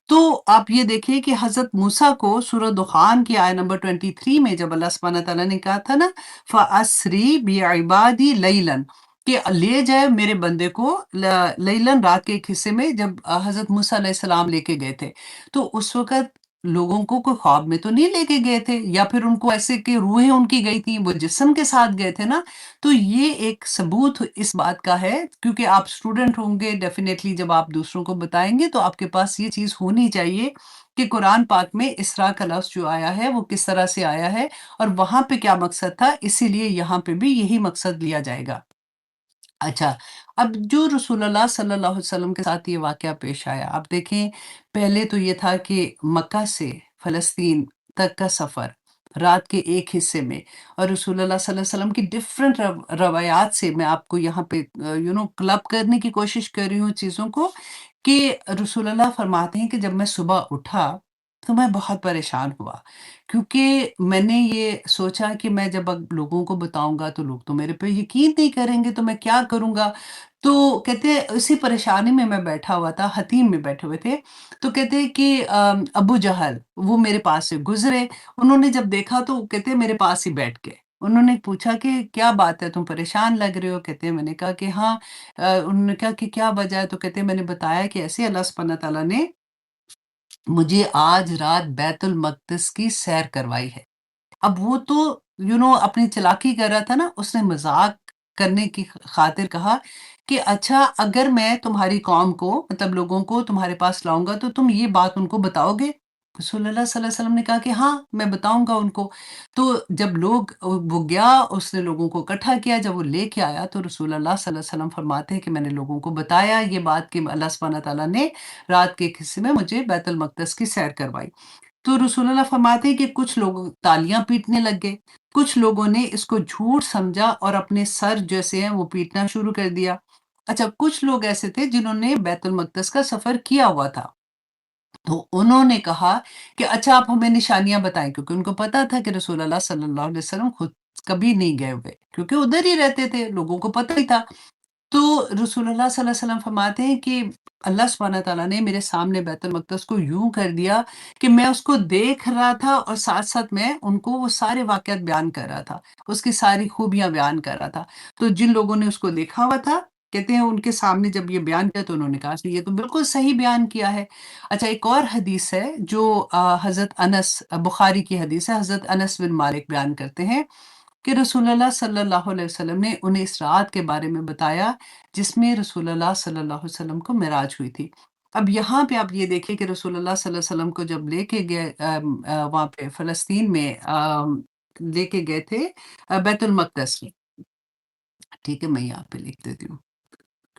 S1: تو آپ یہ دیکھیے کہ حضرت موسیٰ کو سورہ دخان کی آیت نمبر 23 میں جب اللہ سبحانہ تعالیٰ نے کہا تھا نا فَأَسْرِ بِعِبَادِي لَيْلًا، کہ لے جائے میرے بندے کو لیلن، رات کے ایک حصے میں، جب حضرت موسیٰ علیہ السلام لے کے گئے تھے، تو اس وقت لوگوں کو کوئی خواب میں تو نہیں لے کے گئے تھے، یا پھر ان کو ایسے کہ روحیں ان کی گئی تھیں، وہ جسم کے ساتھ گئے تھے نا۔ تو یہ ایک ثبوت اس بات کا ہے، کیونکہ آپ اسٹوڈنٹ ہوں گے ڈیفینیٹلی، جب آپ دوسروں کو بتائیں گے تو آپ کے پاس یہ چیز ہونی چاہیے کہ قرآن پاک میں اسراء کا لفظ جو آیا ہے وہ کس طرح سے آیا ہے، اور وہاں پہ کیا مقصد تھا، اسی لیے یہاں پہ بھی یہی مقصد لیا جائے گا۔ اچھا، اب جو رسول اللہ صلی اللہ علیہ وسلم کے ساتھ یہ واقعہ پیش آیا، آپ دیکھیں پہلے تو یہ تھا کہ مکہ سے فلسطین تک کا سفر رات کے ایک حصے میں، اور رسول اللہ صلی اللہ علیہ وسلم کی ڈفرینٹ روایات سے میں آپ کو یہاں پہ کلب کرنے کی کوشش کر رہی ہوں چیزوں کو، کہ رسول اللہ فرماتے ہیں کہ جب میں صبح اٹھا تو میں بہت پریشان ہوا، کیونکہ میں نے یہ سوچا کہ میں جب اب لوگوں کو بتاؤں گا تو لوگ تو میرے پہ یقین نہیں کریں گے، تو میں کیا کروں گا؟ تو کہتے ہیں اسی پریشانی میں بیٹھا ہوا تھا، حتیم میں بیٹھے ہوئے تھے، تو کہتے ہیں کہ ابو جہل وہ میرے پاس سے گزرے، انہوں نے جب دیکھا تو کہتے ہیں میرے پاس ہی بیٹھ گئے، انہوں نے پوچھا کہ کیا بات ہے، تم پریشان لگ رہے ہو؟ کہتے ہیں میں نے کہا کہ ہاں، انہوں نے کہا کہ کیا وجہ ہے؟ تو کہتے ہیں میں نے بتایا کہ ایسے اللہ سبحانہ تعالیٰ نے مجھے آج رات بیت المقدس کی سیر کروائی ہے۔ اب وہ تو اپنی چلاکی کر رہا تھا نا، اس نے مذاق کرنے کی خاطر کہا کہ اچھا اگر میں تمہاری قوم کو مطلب لوگوں کو تمہارے پاس لاؤں گا تو تم یہ بات ان کو بتاؤ گے؟ رسول اللہ صلی اللہ علیہ وسلم نے کہا کہ ہاں میں بتاؤں گا ان کو۔ تو جب وہ گیا، اس نے لوگوں کو اکٹھا کیا، جب وہ لے کے آیا تو رسول اللہ صلی اللہ علیہ وسلم فرماتے ہیں کہ میں نے لوگوں کو بتایا یہ بات کہ اللہ سبحانہ تعالیٰ نے رات کے ایک حصے میں مجھے بیت المقدس کی سیر کروائی۔ تو رسول اللہ فرماتے ہیں کہ کچھ لوگ تالیاں پیٹنے لگ گئے، کچھ لوگوں نے اس کو جھوٹ سمجھا اور اپنے سر جیسے ہیں وہ پیٹنا شروع کر دیا۔ اچھا، کچھ لوگ ایسے تھے جنہوں نے بیت المقدس کا سفر کیا ہوا تھا، تو انہوں نے کہا کہ اچھا آپ ہمیں نشانیاں بتائیں، کیونکہ ان کو پتا تھا کہ رسول اللہ صلی اللہ علیہ وسلم خود کبھی نہیں گئے ہوئے، کیونکہ ادھر ہی رہتے تھے، لوگوں کو پتہ ہی تھا۔ تو رسول اللہ صلی اللہ علیہ وسلم فرماتے ہیں کہ اللہ سبحانہ تعالیٰ نے میرے سامنے بیت المقدس کو یوں کر دیا کہ میں اس کو دیکھ رہا تھا، اور ساتھ ساتھ میں ان کو وہ سارے واقعات بیان کر رہا تھا، اس کی ساری خوبیاں بیان کر رہا تھا۔ تو جن لوگوں نے اس کو دیکھا ہوا تھا، کہتے ہیں ان کے سامنے جب یہ بیان کیا تو انہوں نے کہا کہ یہ تو بالکل صحیح بیان کیا ہے۔ اچھا، ایک اور حدیث ہے جو حضرت انس، بخاری کی حدیث ہے، حضرت انس بن مالک بیان کرتے ہیں کہ رسول اللہ صلی اللہ علیہ وسلم نے انہیں اس رات کے بارے میں بتایا جس میں رسول اللہ صلی اللہ علیہ وسلم کو معراج ہوئی تھی۔ اب یہاں پہ آپ یہ دیکھیں کہ رسول اللہ صلی اللہ علیہ وسلم کو جب لے کے گئے وہاں پہ فلسطین میں لے کے گئے تھے بیت المقدس میں، ٹھیک ہے میں یہاں پہ لکھ دیتی ہوں۔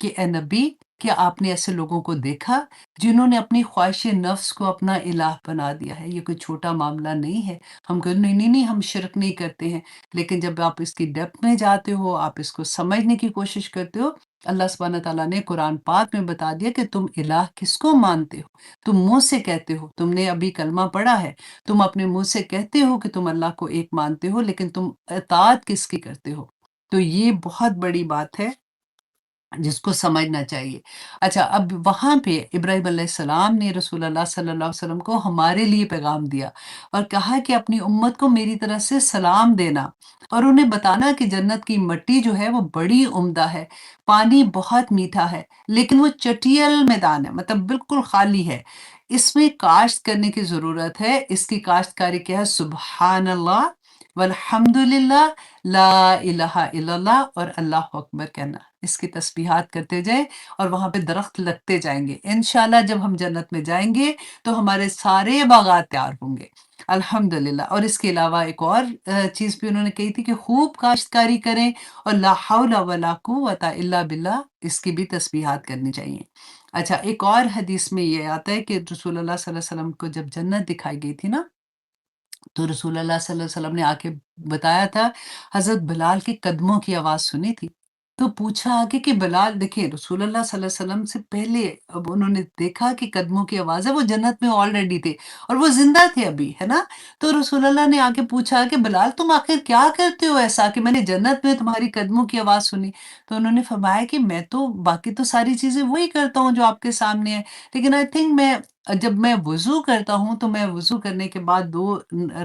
S1: کہ اے نبی کیا آپ نے ایسے لوگوں کو دیکھا جنہوں نے اپنی خواہش نفس کو اپنا الہ بنا دیا ہے؟ یہ کوئی چھوٹا معاملہ نہیں ہے۔ ہم کہتے نہیں نہیں نہیں ہم شرک نہیں کرتے ہیں، لیکن جب آپ اس کی ڈیپتھ میں جاتے ہو، آپ اس کو سمجھنے کی کوشش کرتے ہو، اللہ سبحانہ تعالیٰ نے قرآن پاک میں بتا دیا کہ تم الہ کس کو مانتے ہو؟ تم منہ سے کہتے ہو، تم نے ابھی کلمہ پڑھا ہے، تم اپنے منہ سے کہتے ہو کہ تم اللہ کو ایک مانتے ہو، لیکن تم اطاعت کس کی کرتے ہو؟ تو یہ بہت بڑی بات ہے جس کو سمجھنا چاہیے۔ اچھا، اب وہاں پہ ابراہیم علیہ السلام نے رسول اللہ صلی اللہ علیہ وسلم کو ہمارے لیے پیغام دیا اور کہا کہ اپنی امت کو میری طرف سے سلام دینا اور انہیں بتانا کہ جنت کی مٹی جو ہے وہ بڑی عمدہ ہے، پانی بہت میٹھا ہے، لیکن وہ چٹیل میدان ہے، مطلب بالکل خالی ہے، اس میں کاشت کرنے کی ضرورت ہے۔ اس کی کاشتکاری کیا ہے؟ سبحان اللہ والحمد للہ، لا الہ الا اللہ اور اللہ اکبر کہنا، اس کی تسبیحات کرتے جائیں اور وہاں پہ درخت لگتے جائیں گے۔ انشاءاللہ جب ہم جنت میں جائیں گے تو ہمارے سارے باغات تیار ہوں گے الحمدللہ۔ اور اس کے علاوہ ایک اور چیز بھی انہوں نے کہی تھی کہ خوب کاشتکاری کریں اور لا حول ولا قوت الا باللہ، اس کی بھی تسبیحات کرنی چاہیے۔ اچھا، ایک اور حدیث میں یہ آتا ہے کہ رسول اللہ صلی اللہ علیہ وسلم کو جب جنت دکھائی گئی تھی نا، تو رسول اللہ صلی اللہ علیہ وسلم نے آ کے بتایا تھا، حضرت بلال کے قدموں کی آواز سنی تھی۔ تو پوچھا آگے کہ بلال، دیکھیں رسول اللہ صلی اللہ علیہ وسلم سے پہلے اب انہوں نے دیکھا کہ قدموں کی آواز ہے، وہ جنت میں آلریڈی تھے اور وہ زندہ تھے ابھی، ہے نا؟ تو رسول اللہ نے آگے پوچھا کہ بلال تم آخر کیا کرتے ہو ایسا کہ میں نے جنت میں تمہاری قدموں کی آواز سنی؟ تو انہوں نے فرمایا کہ میں تو باقی تو ساری چیزیں وہی کرتا ہوں جو آپ کے سامنے ہے، لیکن آئی تھنک جب میں وضو کرتا ہوں تو میں وضو کرنے کے بعد 2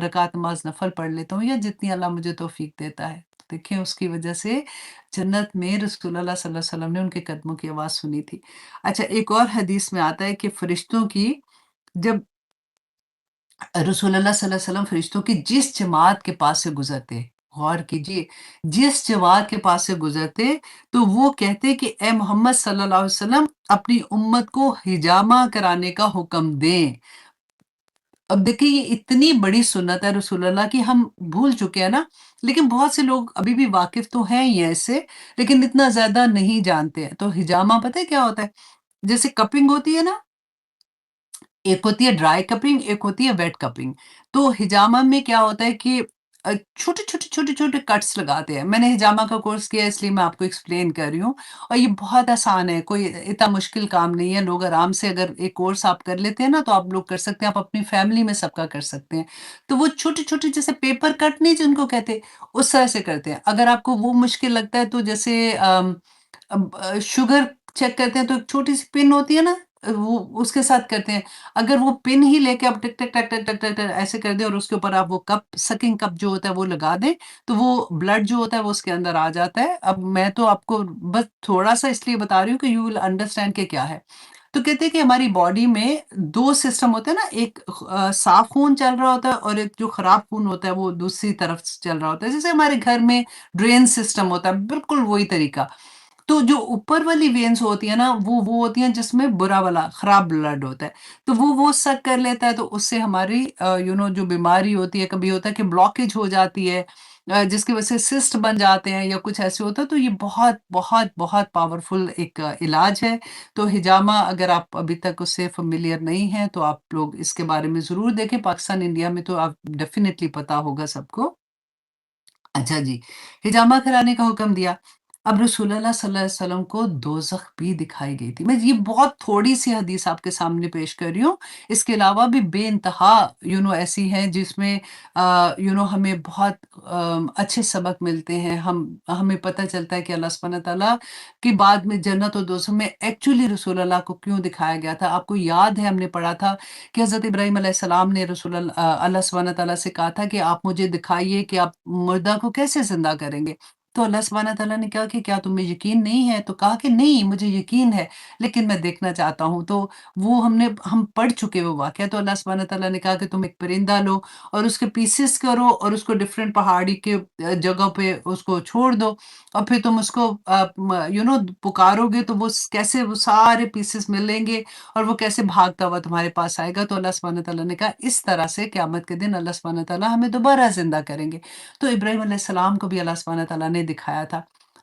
S1: رکعت نماز نفل پڑھ لیتا ہوں، یا جتنی اللہ مجھے توفیق دیتا ہے۔ دیکھیں اس کی وجہ سے جنت میں رسول اللہ صلی اللہ علیہ وسلم نے ان کے قدموں کی آواز سنی تھی۔ اچھا، ایک اور حدیث میں آتا ہے کہ فرشتوں کی جب رسول اللہ صلی اللہ علیہ وسلم فرشتوں کی جس جماعت کے پاس سے گزرتے، غور کیجئے، جس جماعت کے پاس سے گزرتے تو وہ کہتے کہ اے محمد صلی اللہ علیہ وسلم اپنی امت کو حجامہ کرانے کا حکم دیں۔ اب دیکھیں یہ اتنی بڑی سنت ہے رسول اللہ کی، ہم بھول چکے ہیں نا، لیکن بہت سے لوگ ابھی بھی واقف تو ہیں ہی ہیں اس سے، لیکن اتنا زیادہ نہیں جانتے ہیں۔ تو حجامہ پتہ ہے کیا ہوتا ہے؟ جیسے کپنگ ہوتی ہے نا، ایک ہوتی ہے ڈرائی کپنگ، ایک ہوتی ہے ویٹ کپنگ۔ تو حجامہ میں کیا ہوتا ہے کہ چھوٹے چھوٹے چھوٹے چھوٹے کٹس لگاتے ہیں۔ میں نے حجامہ کا کورس کیا ہے اس لیے میں آپ کو ایکسپلین کر رہی ہوں، اور یہ بہت آسان ہے، کوئی اتنا مشکل کام نہیں ہے۔ لوگ آرام سے اگر ایک کورس آپ کر لیتے ہیں نا تو آپ لوگ کر سکتے ہیں، آپ اپنی فیملی میں سب کا کر سکتے ہیں۔ تو وہ چھوٹے چھوٹے جیسے پیپر کٹ نہیں جن کو کہتے، اس طرح سے کرتے ہیں۔ اگر آپ کو وہ مشکل لگتا ہے تو جیسے شوگر چیک کرتے ہیں تو ایک چھوٹی سی پن ہوتی ہے نا، وہ اس کے ساتھ کرتے ہیں۔ اگر وہ پن ہی لے کے آپ ٹک ٹک ٹک ٹک ٹک ٹک ٹک ایسے کر دیں اور اس کے اوپر آپ وہ کپ سکنگ کپ جو ہوتا ہے وہ لگا دیں تو وہ بلڈ جو ہوتا ہے وہ اس کے اندر آ جاتا ہے۔ اب میں تو آپ کو بس تھوڑا سا اس لیے بتا رہی ہوں کہ یو ول انڈرسٹینڈ کہ کیا ہے۔ تو کہتے ہیں کہ ہماری باڈی میں 2 سسٹم ہوتے ہیں نا، ایک صاف خون چل رہا ہوتا ہے اور ایک جو خراب خون ہوتا ہے وہ دوسری طرف چل رہا ہوتا ہے، جیسے ہمارے گھر میں ڈرین سسٹم ہوتا ہے، بالکل وہی طریقہ۔ تو جو اوپر والی وینس ہوتی ہیں نا وہ ہوتی ہیں جس میں برا والا خراب بلڈ ہوتا ہے، تو وہ سک کر لیتا ہے، تو اس سے ہماری جو بیماری ہوتی ہے، کبھی ہوتا ہے کہ بلاکیج ہو جاتی ہے، جس کی وجہ سے سسٹ بن جاتے ہیں یا کچھ ایسے ہوتا ہے، تو یہ بہت بہت بہت پاورفل ایک علاج ہے۔ تو حجامہ اگر آپ ابھی تک اس سے فیملیئر نہیں ہیں تو آپ لوگ اس کے بارے میں ضرور دیکھیں، پاکستان انڈیا میں تو آپ ڈیفینیٹلی پتا ہوگا سب کو۔ اچھا جی، حجامہ کرانے کا حکم دیا۔ اب رسول اللہ صلی اللہ علیہ وسلم کو دوزخ بھی دکھائی گئی تھی۔ میں یہ بہت تھوڑی سی حدیث آپ کے سامنے پیش کر رہی ہوں، اس کے علاوہ بھی بے انتہا ایسی ہیں جس میں ہمیں بہت اچھے سبق ملتے ہیں، ہمیں پتہ چلتا ہے کہ اللہ سبحانہ تعالیٰ کی بعد میں جنت اور دوزخ میں ایکچولی رسول اللہ کو کیوں دکھایا گیا تھا۔ آپ کو یاد ہے ہم نے پڑھا تھا کہ حضرت ابراہیم علیہ السلام نے اللہ سبحانہ تعالیٰ سے کہا تھا کہ آپ مجھے دکھائیے کہ آپ مردہ کو کیسے زندہ کریں گے؟ تو اللہ سبحانہ تعالیٰ نے کہا کہ کیا تمہیں یقین نہیں ہے؟ تو کہا کہ نہیں مجھے یقین ہے، لیکن میں دیکھنا چاہتا ہوں۔ تو وہ ہم پڑھ چکے وہ واقعہ۔ تو اللہ سبحانہ تعالیٰ نے کہا کہ تم ایک پرندہ لو اور اس کے پیسز کرو اور اس کو ڈفرینٹ پہاڑی کے جگہ پہ اس کو چھوڑ دو، اور پھر تم اس کو پکارو گے تو کیسے وہ سارے پیسز ملیں گے اور وہ کیسے بھاگتا ہوا تمہارے پاس آئے گا۔ تو اللہ سبحانہ تعالیٰ نے کہا اس طرح سے قیامت کے دن اللہ سبحانہ تعالیٰ ہمیں دوبارہ زندہ کریں گے۔ تو ابراہیم علیہ السلام کو بھی اللہ سبحانہ تعالیٰ نے دکھایا تھا۔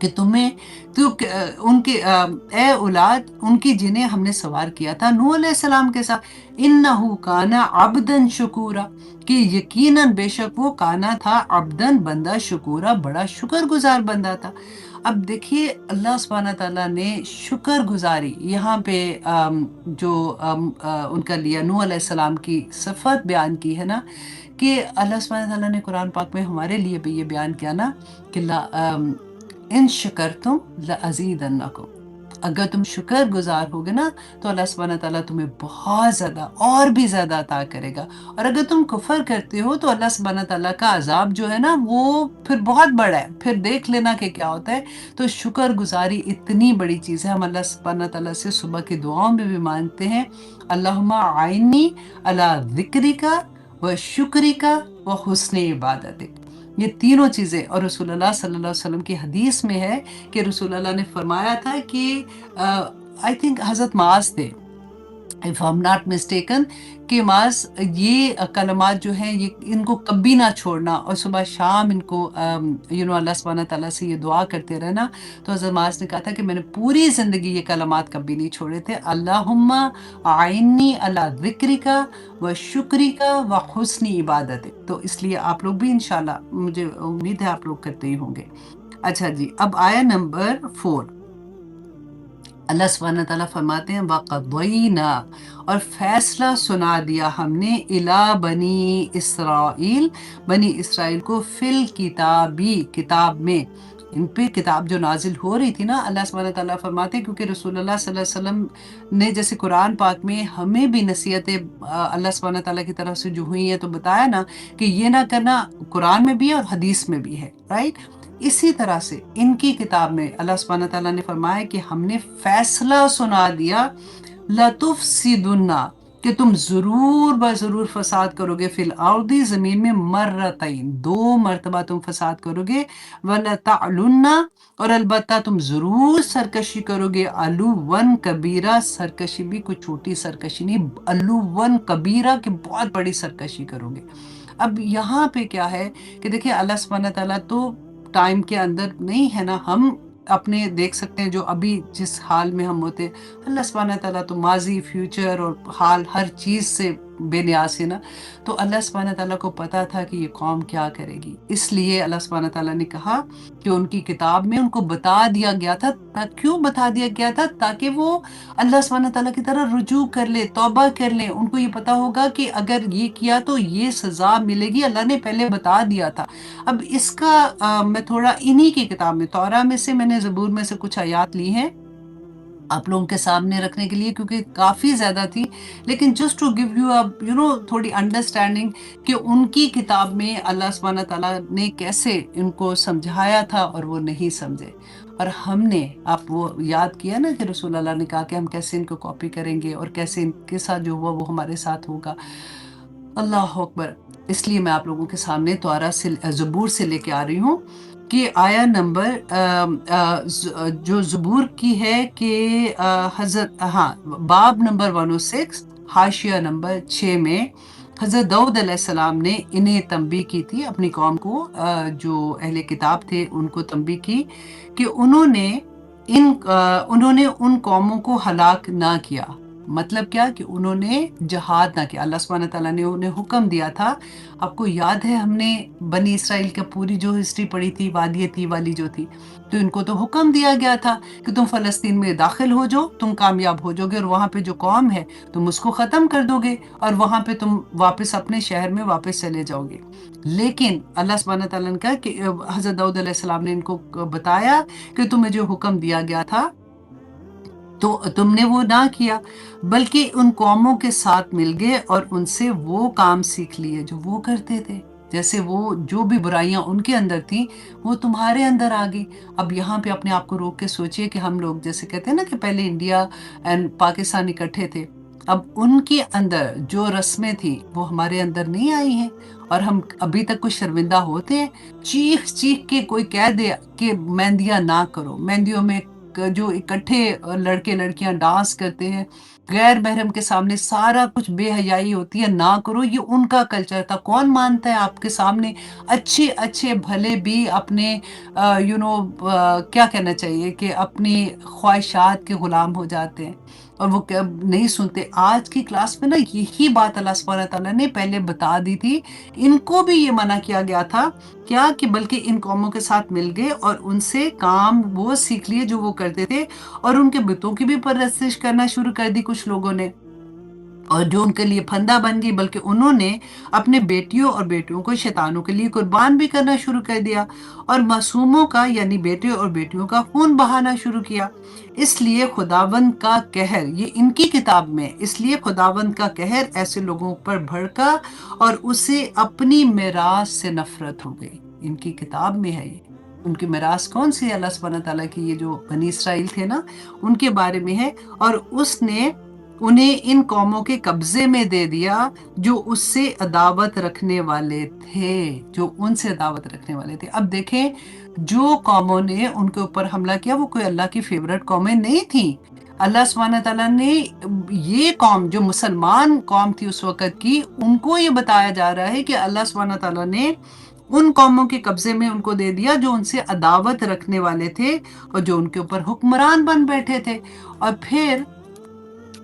S1: کہ تمہیں ان کے اے اولاد ان کی جنہیں ہم نے سوار کیا تھا نوح علیہ السلام کے ساتھ، انہو کانا عبدن شکورا، کہ یقیناً بے شک وہ کانا تھا عبدن بندہ شکورا، بڑا شکر گزار بندہ تھا۔ اب دیکھیے اللہ سبحانہ تعالیٰ نے شکر گزاری یہاں پہ جو ان کا لیا نوح علیہ السلام کی صفت بیان کی ہے نا، کہ اللہ سبحانہ تعالیٰ نے قرآن پاک میں ہمارے لیے بھی یہ بیان کیا نا کہ ان شکرتم لازیدنکم، اگر تم شکر گزار ہوگے نا تو اللہ سبحانہ تعالیٰ تمہیں بہت زیادہ اور بھی زیادہ عطا کرے گا، اور اگر تم کفر کرتے ہو تو اللہ سبحانہ تعالیٰ کا عذاب جو ہے نا وہ پھر بہت بڑا ہے، پھر دیکھ لینا کہ کیا ہوتا ہے۔ تو شکر گزاری اتنی بڑی چیز ہے، ہم اللہ سبحانہ تعالیٰ سے صبح کی دعاؤں میں بھی مانگتے ہیں، اللہم اعنی علی ذکرک و شکرک و حسن عبادتک، یہ تینوں چیزیں۔ اور رسول اللہ صلی اللہ علیہ وسلم کی حدیث میں ہے کہ رسول اللہ نے فرمایا تھا کہ آئی تھنک حضرت معاذ تھے if I'm not mistaken، کہ معاذ یہ کلمات جو ہیں یہ ان کو کبھی نہ چھوڑنا، اور صبح شام ان کو اللہ سبحانہ تعالیٰ سے یہ دعا کرتے رہنا۔ تو حضرت معاذ نے کہا تھا کہ میں نے پوری زندگی یہ کلمات کبھی نہیں چھوڑے تھے، اللہم اعنی علی ذکرک و شکرک و حسن عبادتک۔ تو اس لیے آپ لوگ بھی انشاءاللہ، مجھے امید ہے آپ لوگ کرتے ہی ہوں گے۔ اچھا جی، اب آیا نمبر 4، اللہ سبحانہ تعالیٰ فرماتے ہیں وَقَضَّيْنَا، اور فیصلہ سنا دیا ہم نے اِلَى بنی اسرائیل، بنی اسرائیل کو فی الکتابی، کتاب میں، ان پہ کتاب جو نازل ہو رہی تھی نا، اللہ سبحانہ تعالیٰ فرماتے ہیں کیونکہ رسول اللہ صلی اللہ علیہ وسلم نے جیسے قرآن پاک میں ہمیں بھی نصیحتیں اللہ سبحانہ تعالیٰ کی طرف سے جو ہوئی ہیں تو بتایا نا کہ یہ نہ کرنا، قرآن میں بھی ہے اور حدیث میں بھی ہے، رائٹ؟ اسی طرح سے ان کی کتاب میں اللہ سبحانہ تعالیٰ نے فرمایا کہ ہم نے فیصلہ سنا دیا لَتُفْسِدُنَّ، کہ تم ضرور بضرور فساد کرو گے، فی الارض، زمین میں، مرتین، 2 مرتبہ تم فساد کرو گے، وَلَتَعْلُنَّ، اور البتہ تم ضرور سرکشی کرو گے، عَلُوًّا کبیرہ، سرکشی بھی کوئی چھوٹی سرکشی نہیں، عَلُوًّا کبیرہ، کہ بہت بڑی سرکشی کرو گے۔ اب یہاں پہ کیا ہے کہ دیکھیں اللہ سبحانہ تعالیٰ تو ٹائم کے اندر نہیں ہے نا، ہم اپنے دیکھ سکتے ہیں جو ابھی جس حال میں ہم ہوتے، اللہ سبحانہ تعالیٰ تو ماضی، فیوچر اور حال ہر چیز سے بے نیاز ہے نا، تو اللہ سبحانہ تعالیٰ کو پتا تھا کہ یہ قوم کیا کرے گی، اس لیے اللہ سبحانہ تعالیٰ نے کہا کہ ان کی کتاب میں ان کو بتا دیا گیا تھا۔ کیوں بتا دیا گیا تھا؟ تاکہ وہ اللہ سبحانہ تعالیٰ کی طرح رجوع کر لے، توبہ کر لیں، ان کو یہ پتا ہوگا کہ اگر یہ کیا تو یہ سزا ملے گی، اللہ نے پہلے بتا دیا تھا۔ اب اس کا میں تھوڑا انہی کی کتاب میں، توراہ میں سے میں نے زبور میں سے کچھ آیات لی ہیں آپ لوگوں کے سامنے رکھنے کے لیے، کیونکہ کافی زیادہ تھی، لیکن جسٹ ٹو گیو یو تھوڑی انڈرسٹینڈنگ کہ ان کی کتاب میں اللہ سبحانہ تعالیٰ نے کیسے ان کو سمجھایا تھا اور وہ نہیں سمجھے، اور ہم نے آپ وہ یاد کیا نا کہ رسول اللہ نے کہا کہ ہم کیسے ان کو کاپی کریں گے اور کیسے ان کے ساتھ جو ہوا وہ ہمارے ساتھ ہوگا۔ اللہ اکبر۔ اس لیے میں آپ لوگوں کے سامنے توراہ سے، زبور سے لے کے آ رہی ہوں کہ آیا نمبر جو زبور کی ہے کہ حضرت، ہاں، باب نمبر 106، حاشیہ نمبر 6 میں حضرت داؤد علیہ السلام نے انہیں تنبیہ کی تھی، اپنی قوم کو، جو اہل کتاب تھے ان کو تنبیہ کی کہ انہوں نے ان قوموں کو ہلاک نہ کیا۔ مطلب کیا کہ انہوں نے جہاد نہ کیا، اللہ سبحانہ تعالیٰ نے انہیں حکم دیا تھا۔ آپ کو یاد ہے ہم نے بنی اسرائیل کا پوری جو ہسٹری پڑھی تھی، وادی طی والی جو تھی، تو ان کو تو حکم دیا گیا تھا کہ تم فلسطین میں داخل ہو جاؤ، تم کامیاب ہو جاؤ گے، اور وہاں پہ جو قوم ہے تم اس کو ختم کر دو گے، اور وہاں پہ تم واپس اپنے شہر میں واپس چلے جاؤ گے۔ لیکن اللہ سبحانہ تعالیٰ نے کہا کہ حضرت داؤد علیہ السلام نے ان کو بتایا کہ تمہیں جو حکم دیا گیا تھا تو تم نے وہ نہ کیا، بلکہ ان قوموں کے ساتھ مل گئے اور ان سے وہ کام سیکھ لیے جو وہ کرتے تھے، جیسے وہ جو بھی برائیاں ان کے اندر تھیں وہ تمہارے اندر آ گئی۔ اب یہاں پہ اپنے آپ کو روک کے سوچئے کہ ہم لوگ جیسے کہتے ہیں نا کہ پہلے انڈیا اینڈ پاکستان اکٹھے تھے، اب ان کے اندر جو رسمیں تھیں وہ ہمارے اندر نہیں آئی ہیں، اور ہم ابھی تک کچھ شرمندہ ہوتے ہیں، چیخ چیخ کے کوئی کہہ دے کہ مہندیاں نہ کرو، مہندیوں میں جو اکٹھے لڑکے لڑکیاں ڈانس کرتے ہیں، غیر محرم کے سامنے سارا کچھ بے حیائی ہوتی ہے، نہ کرو، یہ ان کا کلچر تھا۔ کون مانتا ہے آپ کے سامنے اچھے اچھے بھلے بھی اپنے کیا کہنا چاہیے کہ اپنی خواہشات کے غلام ہو جاتے ہیں اور وہ نہیں سنتے۔ آج کی کلاس میں نا یہی بات اللہ سبحانہ تعالیٰ نے پہلے بتا دی تھی، ان کو بھی یہ منع کیا گیا تھا کیا کہ بلکہ ان قوموں کے ساتھ مل گئے اور ان سے کام وہ سیکھ لیے جو وہ کرتے تھے، اور ان کے بتوں کی بھی پرستش کرنا شروع کر دی کچھ لوگوں نے، اور جو ان کے لیے پھندا بن گئی، بلکہ انہوں نے اپنے بیٹیوں اور بیٹیوں کو شیطانوں کے لیے قربان بھی کرنا شروع کر دیا اور معصوموں کا یعنی بیٹے اور بیٹیوں کا خون بہانا شروع کیا۔ اس لیے خداوند کا قہر، یہ ان کی کتاب میں، اس لیے خداوند کا قہر ایسے لوگوں پر بھڑکا اور اسے اپنی میراث سے نفرت ہو گئی۔ ان کی کتاب میں ہے یہ۔ ان کی میراث کون سی ہے؟ اللہ سبحانہ تعالیٰ کی یہ جو بنی اسرائیل تھے نا، ان کے بارے میں ہے، اور اس نے انہیں ان قوموں کے قبضے میں دے دیا جو اس سے عداوت رکھنے والے تھے، جو ان سے عداوت رکھنے والے تھے۔ اب دیکھیں، جو قوموں نے ان کے اوپر حملہ کیا وہ کوئی اللہ کی فیورٹ قومیں نہیں تھیں۔ اللہ سبحانہ تعالیٰ نے یہ قوم جو مسلمان قوم تھی اس وقت کی، ان کو یہ بتایا جا رہا ہے کہ اللہ سبحانہ تعالیٰ نے ان قوموں کے قبضے میں ان کو دے دیا جو ان سے عداوت رکھنے والے تھے اور جو ان کے اوپر حکمران بن بیٹھے تھے۔ اور پھر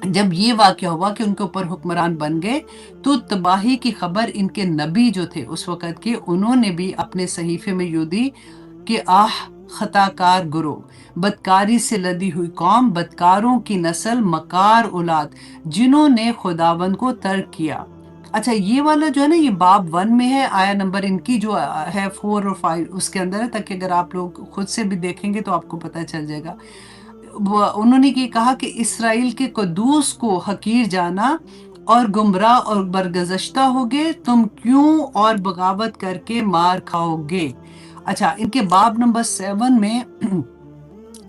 S1: جب یہ واقعہ ہوا کہ ان کے اوپر حکمران بن گئے تو تباہی کی خبر ان کے نبی جو تھے اس وقت کے، انہوں نے بھی اپنے صحیفے میں یوں دی کہ آہ خطا کار گروہ، بدکاری سے لدی ہوئی قوم، بدکاروں کی نسل، مکار اولاد، جنہوں نے خداوند کو ترک کیا۔ اچھا، یہ والا جو ہے نا، یہ باب 1 میں ہے، آیا نمبر ان کی جو ہے 4 اور 5 اس کے اندر ہے، تاکہ اگر آپ لوگ خود سے بھی دیکھیں گے تو آپ کو پتہ چل جائے گا۔ انہوں نے یہ کہا کہ اسرائیل کے قدوس کو حقیر جانا اور گمراہ اور برگزشتہ ہوگے، تم کیوں اور بغاوت کر کے مار کھاؤ گے۔ اچھا، ان کے باب نمبر 7 میں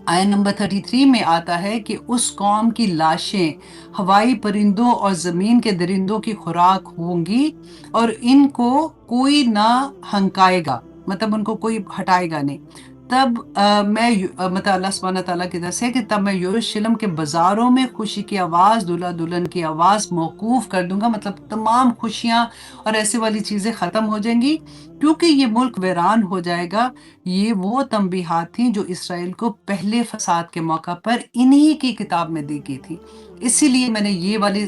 S1: آیا نمبر 33 میں آتا ہے کہ اس قوم کی لاشیں ہوائی پرندوں اور زمین کے درندوں کی خوراک ہوں گی اور ان کو کوئی نہ ہنکائے گا، مطلب ان کو کوئی ہٹائے گا نہیں۔ تب میں مطلب اللہ سبحانہ تعالیٰ کی طرف سے کہ تب میں یروشلم کے بازاروں میں خوشی کی آواز، دلہا دلہن کی آواز موقوف کر دوں گا، مطلب تمام خوشیاں اور ایسے والی چیزیں ختم ہو جائیں گی کیونکہ یہ ملک ویران ہو جائے گا۔ یہ وہ تنبیہات تھیں جو اسرائیل کو پہلے فساد کے موقع پر انہی کی کتاب میں دی گئی تھی۔ اسی لیے میں نے یہ والی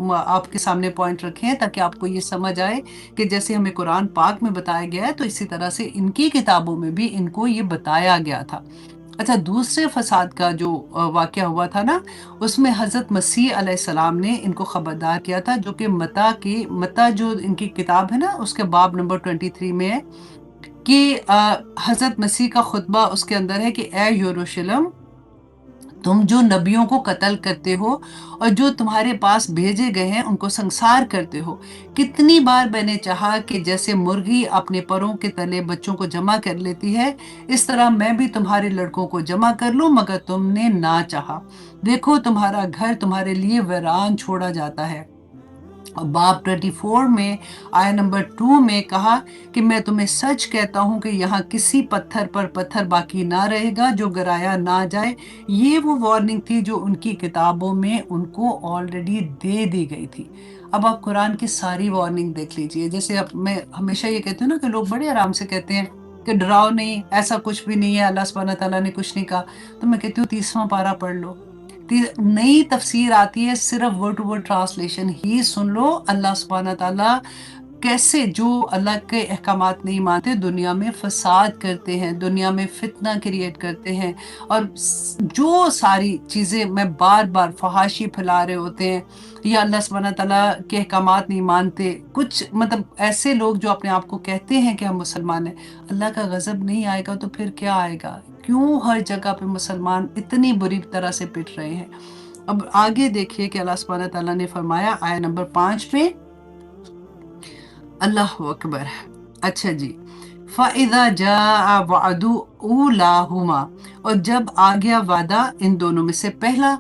S1: آپ کے سامنے پوائنٹ رکھے ہیں تاکہ آپ کو یہ سمجھ آئے کہ جیسے ہمیں قرآن پاک میں بتایا گیا ہے تو اسی طرح سے ان کی کتابوں میں بھی ان کو یہ بتایا گیا تھا۔ اچھا، دوسرے فساد کا جو واقعہ ہوا تھا نا، اس میں حضرت مسیح علیہ السلام نے ان کو خبردار کیا تھا، جو کہ متا جو ان کی کتاب ہے نا اس کے باب نمبر 23 میں ہے کہ حضرت مسیح کا خطبہ اس کے اندر ہے کہ اے یروشلم، تم جو نبیوں کو قتل کرتے ہو اور جو تمہارے پاس بھیجے گئے ہیں ان کو سنسار کرتے ہو، کتنی بار میں نے چاہا کہ جیسے مرغی اپنے پروں کے تلے بچوں کو جمع کر لیتی ہے، اس طرح میں بھی تمہارے لڑکوں کو جمع کر لوں، مگر تم نے نہ چاہا۔ دیکھو تمہارا گھر تمہارے لیے ویران چھوڑا جاتا ہے۔ باب 24 میں آیا نمبر 2 میں کہا کہ میں تمہیں سچ کہتا ہوں کہ یہاں کسی پتھر پر پتھر باقی نہ رہے گا جو گرایا نہ جائے۔ یہ وہ وارننگ تھی جو ان کی کتابوں میں ان کو آلریڈی دے دی گئی تھی۔ اب آپ قرآن کی ساری وارننگ دیکھ لیجئے، جیسے میں ہمیشہ یہ کہتی ہوں نا کہ لوگ بڑے آرام سے کہتے ہیں کہ ڈراؤ نہیں، ایسا کچھ بھی نہیں ہے، اللہ سبحانہ تعالیٰ نے کچھ نہیں کہا، تو میں کہتی ہوں 30واں پارہ پڑھ لو، نئی تفسیر آتی ہے، صرف ورڈ ٹو ورڈ ٹرانسلیشن ہی سن لو۔ اللہ سبحانہ تعالیٰ کیسے جو اللہ کے احکامات نہیں مانتے دنیا میں فساد کرتے ہیں، دنیا میں فتنہ کریٹ کرتے ہیں، اور جو ساری چیزیں میں بار بار فحاشی پھیلا رہے ہوتے ہیں یا اللہ سبحانہ تعالیٰ کے احکامات نہیں مانتے، کچھ مطلب ایسے لوگ جو اپنے آپ کو کہتے ہیں کہ ہم مسلمان ہیں، اللہ کا غضب نہیں آئے گا تو پھر کیا آئے گا؟ کیوں ہر جگہ پہ مسلمان اتنی بری طرح سے پٹ رہے ہیں؟ اب آگے دیکھیے کہ اللہ سبحانہ تعالیٰ نے فرمایا آیا نمبر 5 میں، اللہ اکبر۔ اچھا جی، فَإِذَا جَاءَ وَعْدُ أُولَاهُمَا، اور جب آ گیا وعدہ ان دونوں میں سے پہلا،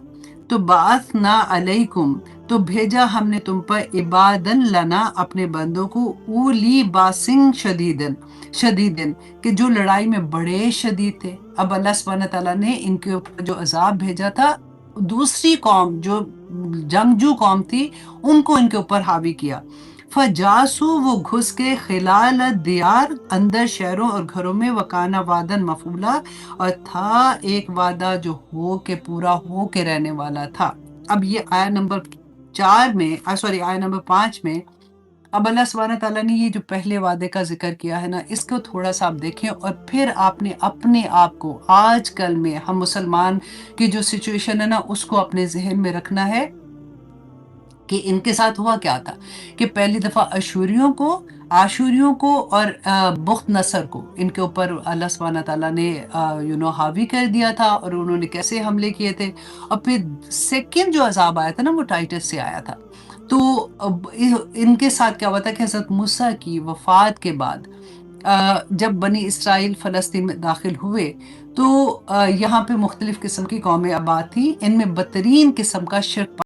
S1: تو بَعَثْنَا عَلَيْكُمْ، تو بھیجا ہم نے تم پر عبادن لنا، اپنے بندوں کو، اولی باسنگ شدیدن، کہ جو لڑائی میں بڑے شدید تھے۔ اب اللہ سبحانہ تعالیٰ نے ان کے اوپر جو عذاب بھیجا تھا دوسری قوم جو جنگجو قوم تھی ان کو ان کے اوپر حاوی کیا. فجاسو وہ گھس کے خلال دیار اندر شہروں اور گھروں میں، وکانا وعدن مفعولا اور تھا ایک وعدہ جو ہو کے پورا ہو کے رہنے والا تھا. اب یہ آیت نمبر 4 میں آیت نمبر 5 میں اب اللہ سبحانہ تعالیٰ نے یہ جو پہلے وعدے کا ذکر کیا ہے نا، اس کو تھوڑا سا آپ دیکھیں اور پھر آپ نے اپنے آپ کو آج کل میں ہم مسلمان کی جو سچویشن ہے نا اس کو اپنے ذہن میں رکھنا ہے کہ ان کے ساتھ ہوا کیا تھا. کہ پہلی دفعہ عاشوریوں کو اور بخت نصر کو ان کے اوپر اللہ سبحانہ تعالیٰ نے حاوی کر دیا تھا، اور انہوں نے کیسے حملے کیے تھے. اور پھر سیکنڈ جو عذاب آیا تھا نا وہ ٹائٹس سے آیا تھا. تو ان کے ساتھ کیا ہوا تھا کہ حضرت موسیٰ کی وفات کے بعد جب بنی اسرائیل فلسطین میں داخل ہوئے تو یہاں پہ مختلف قسم کی قومیں آباد تھیں. ان میں بدترین قسم کا شرک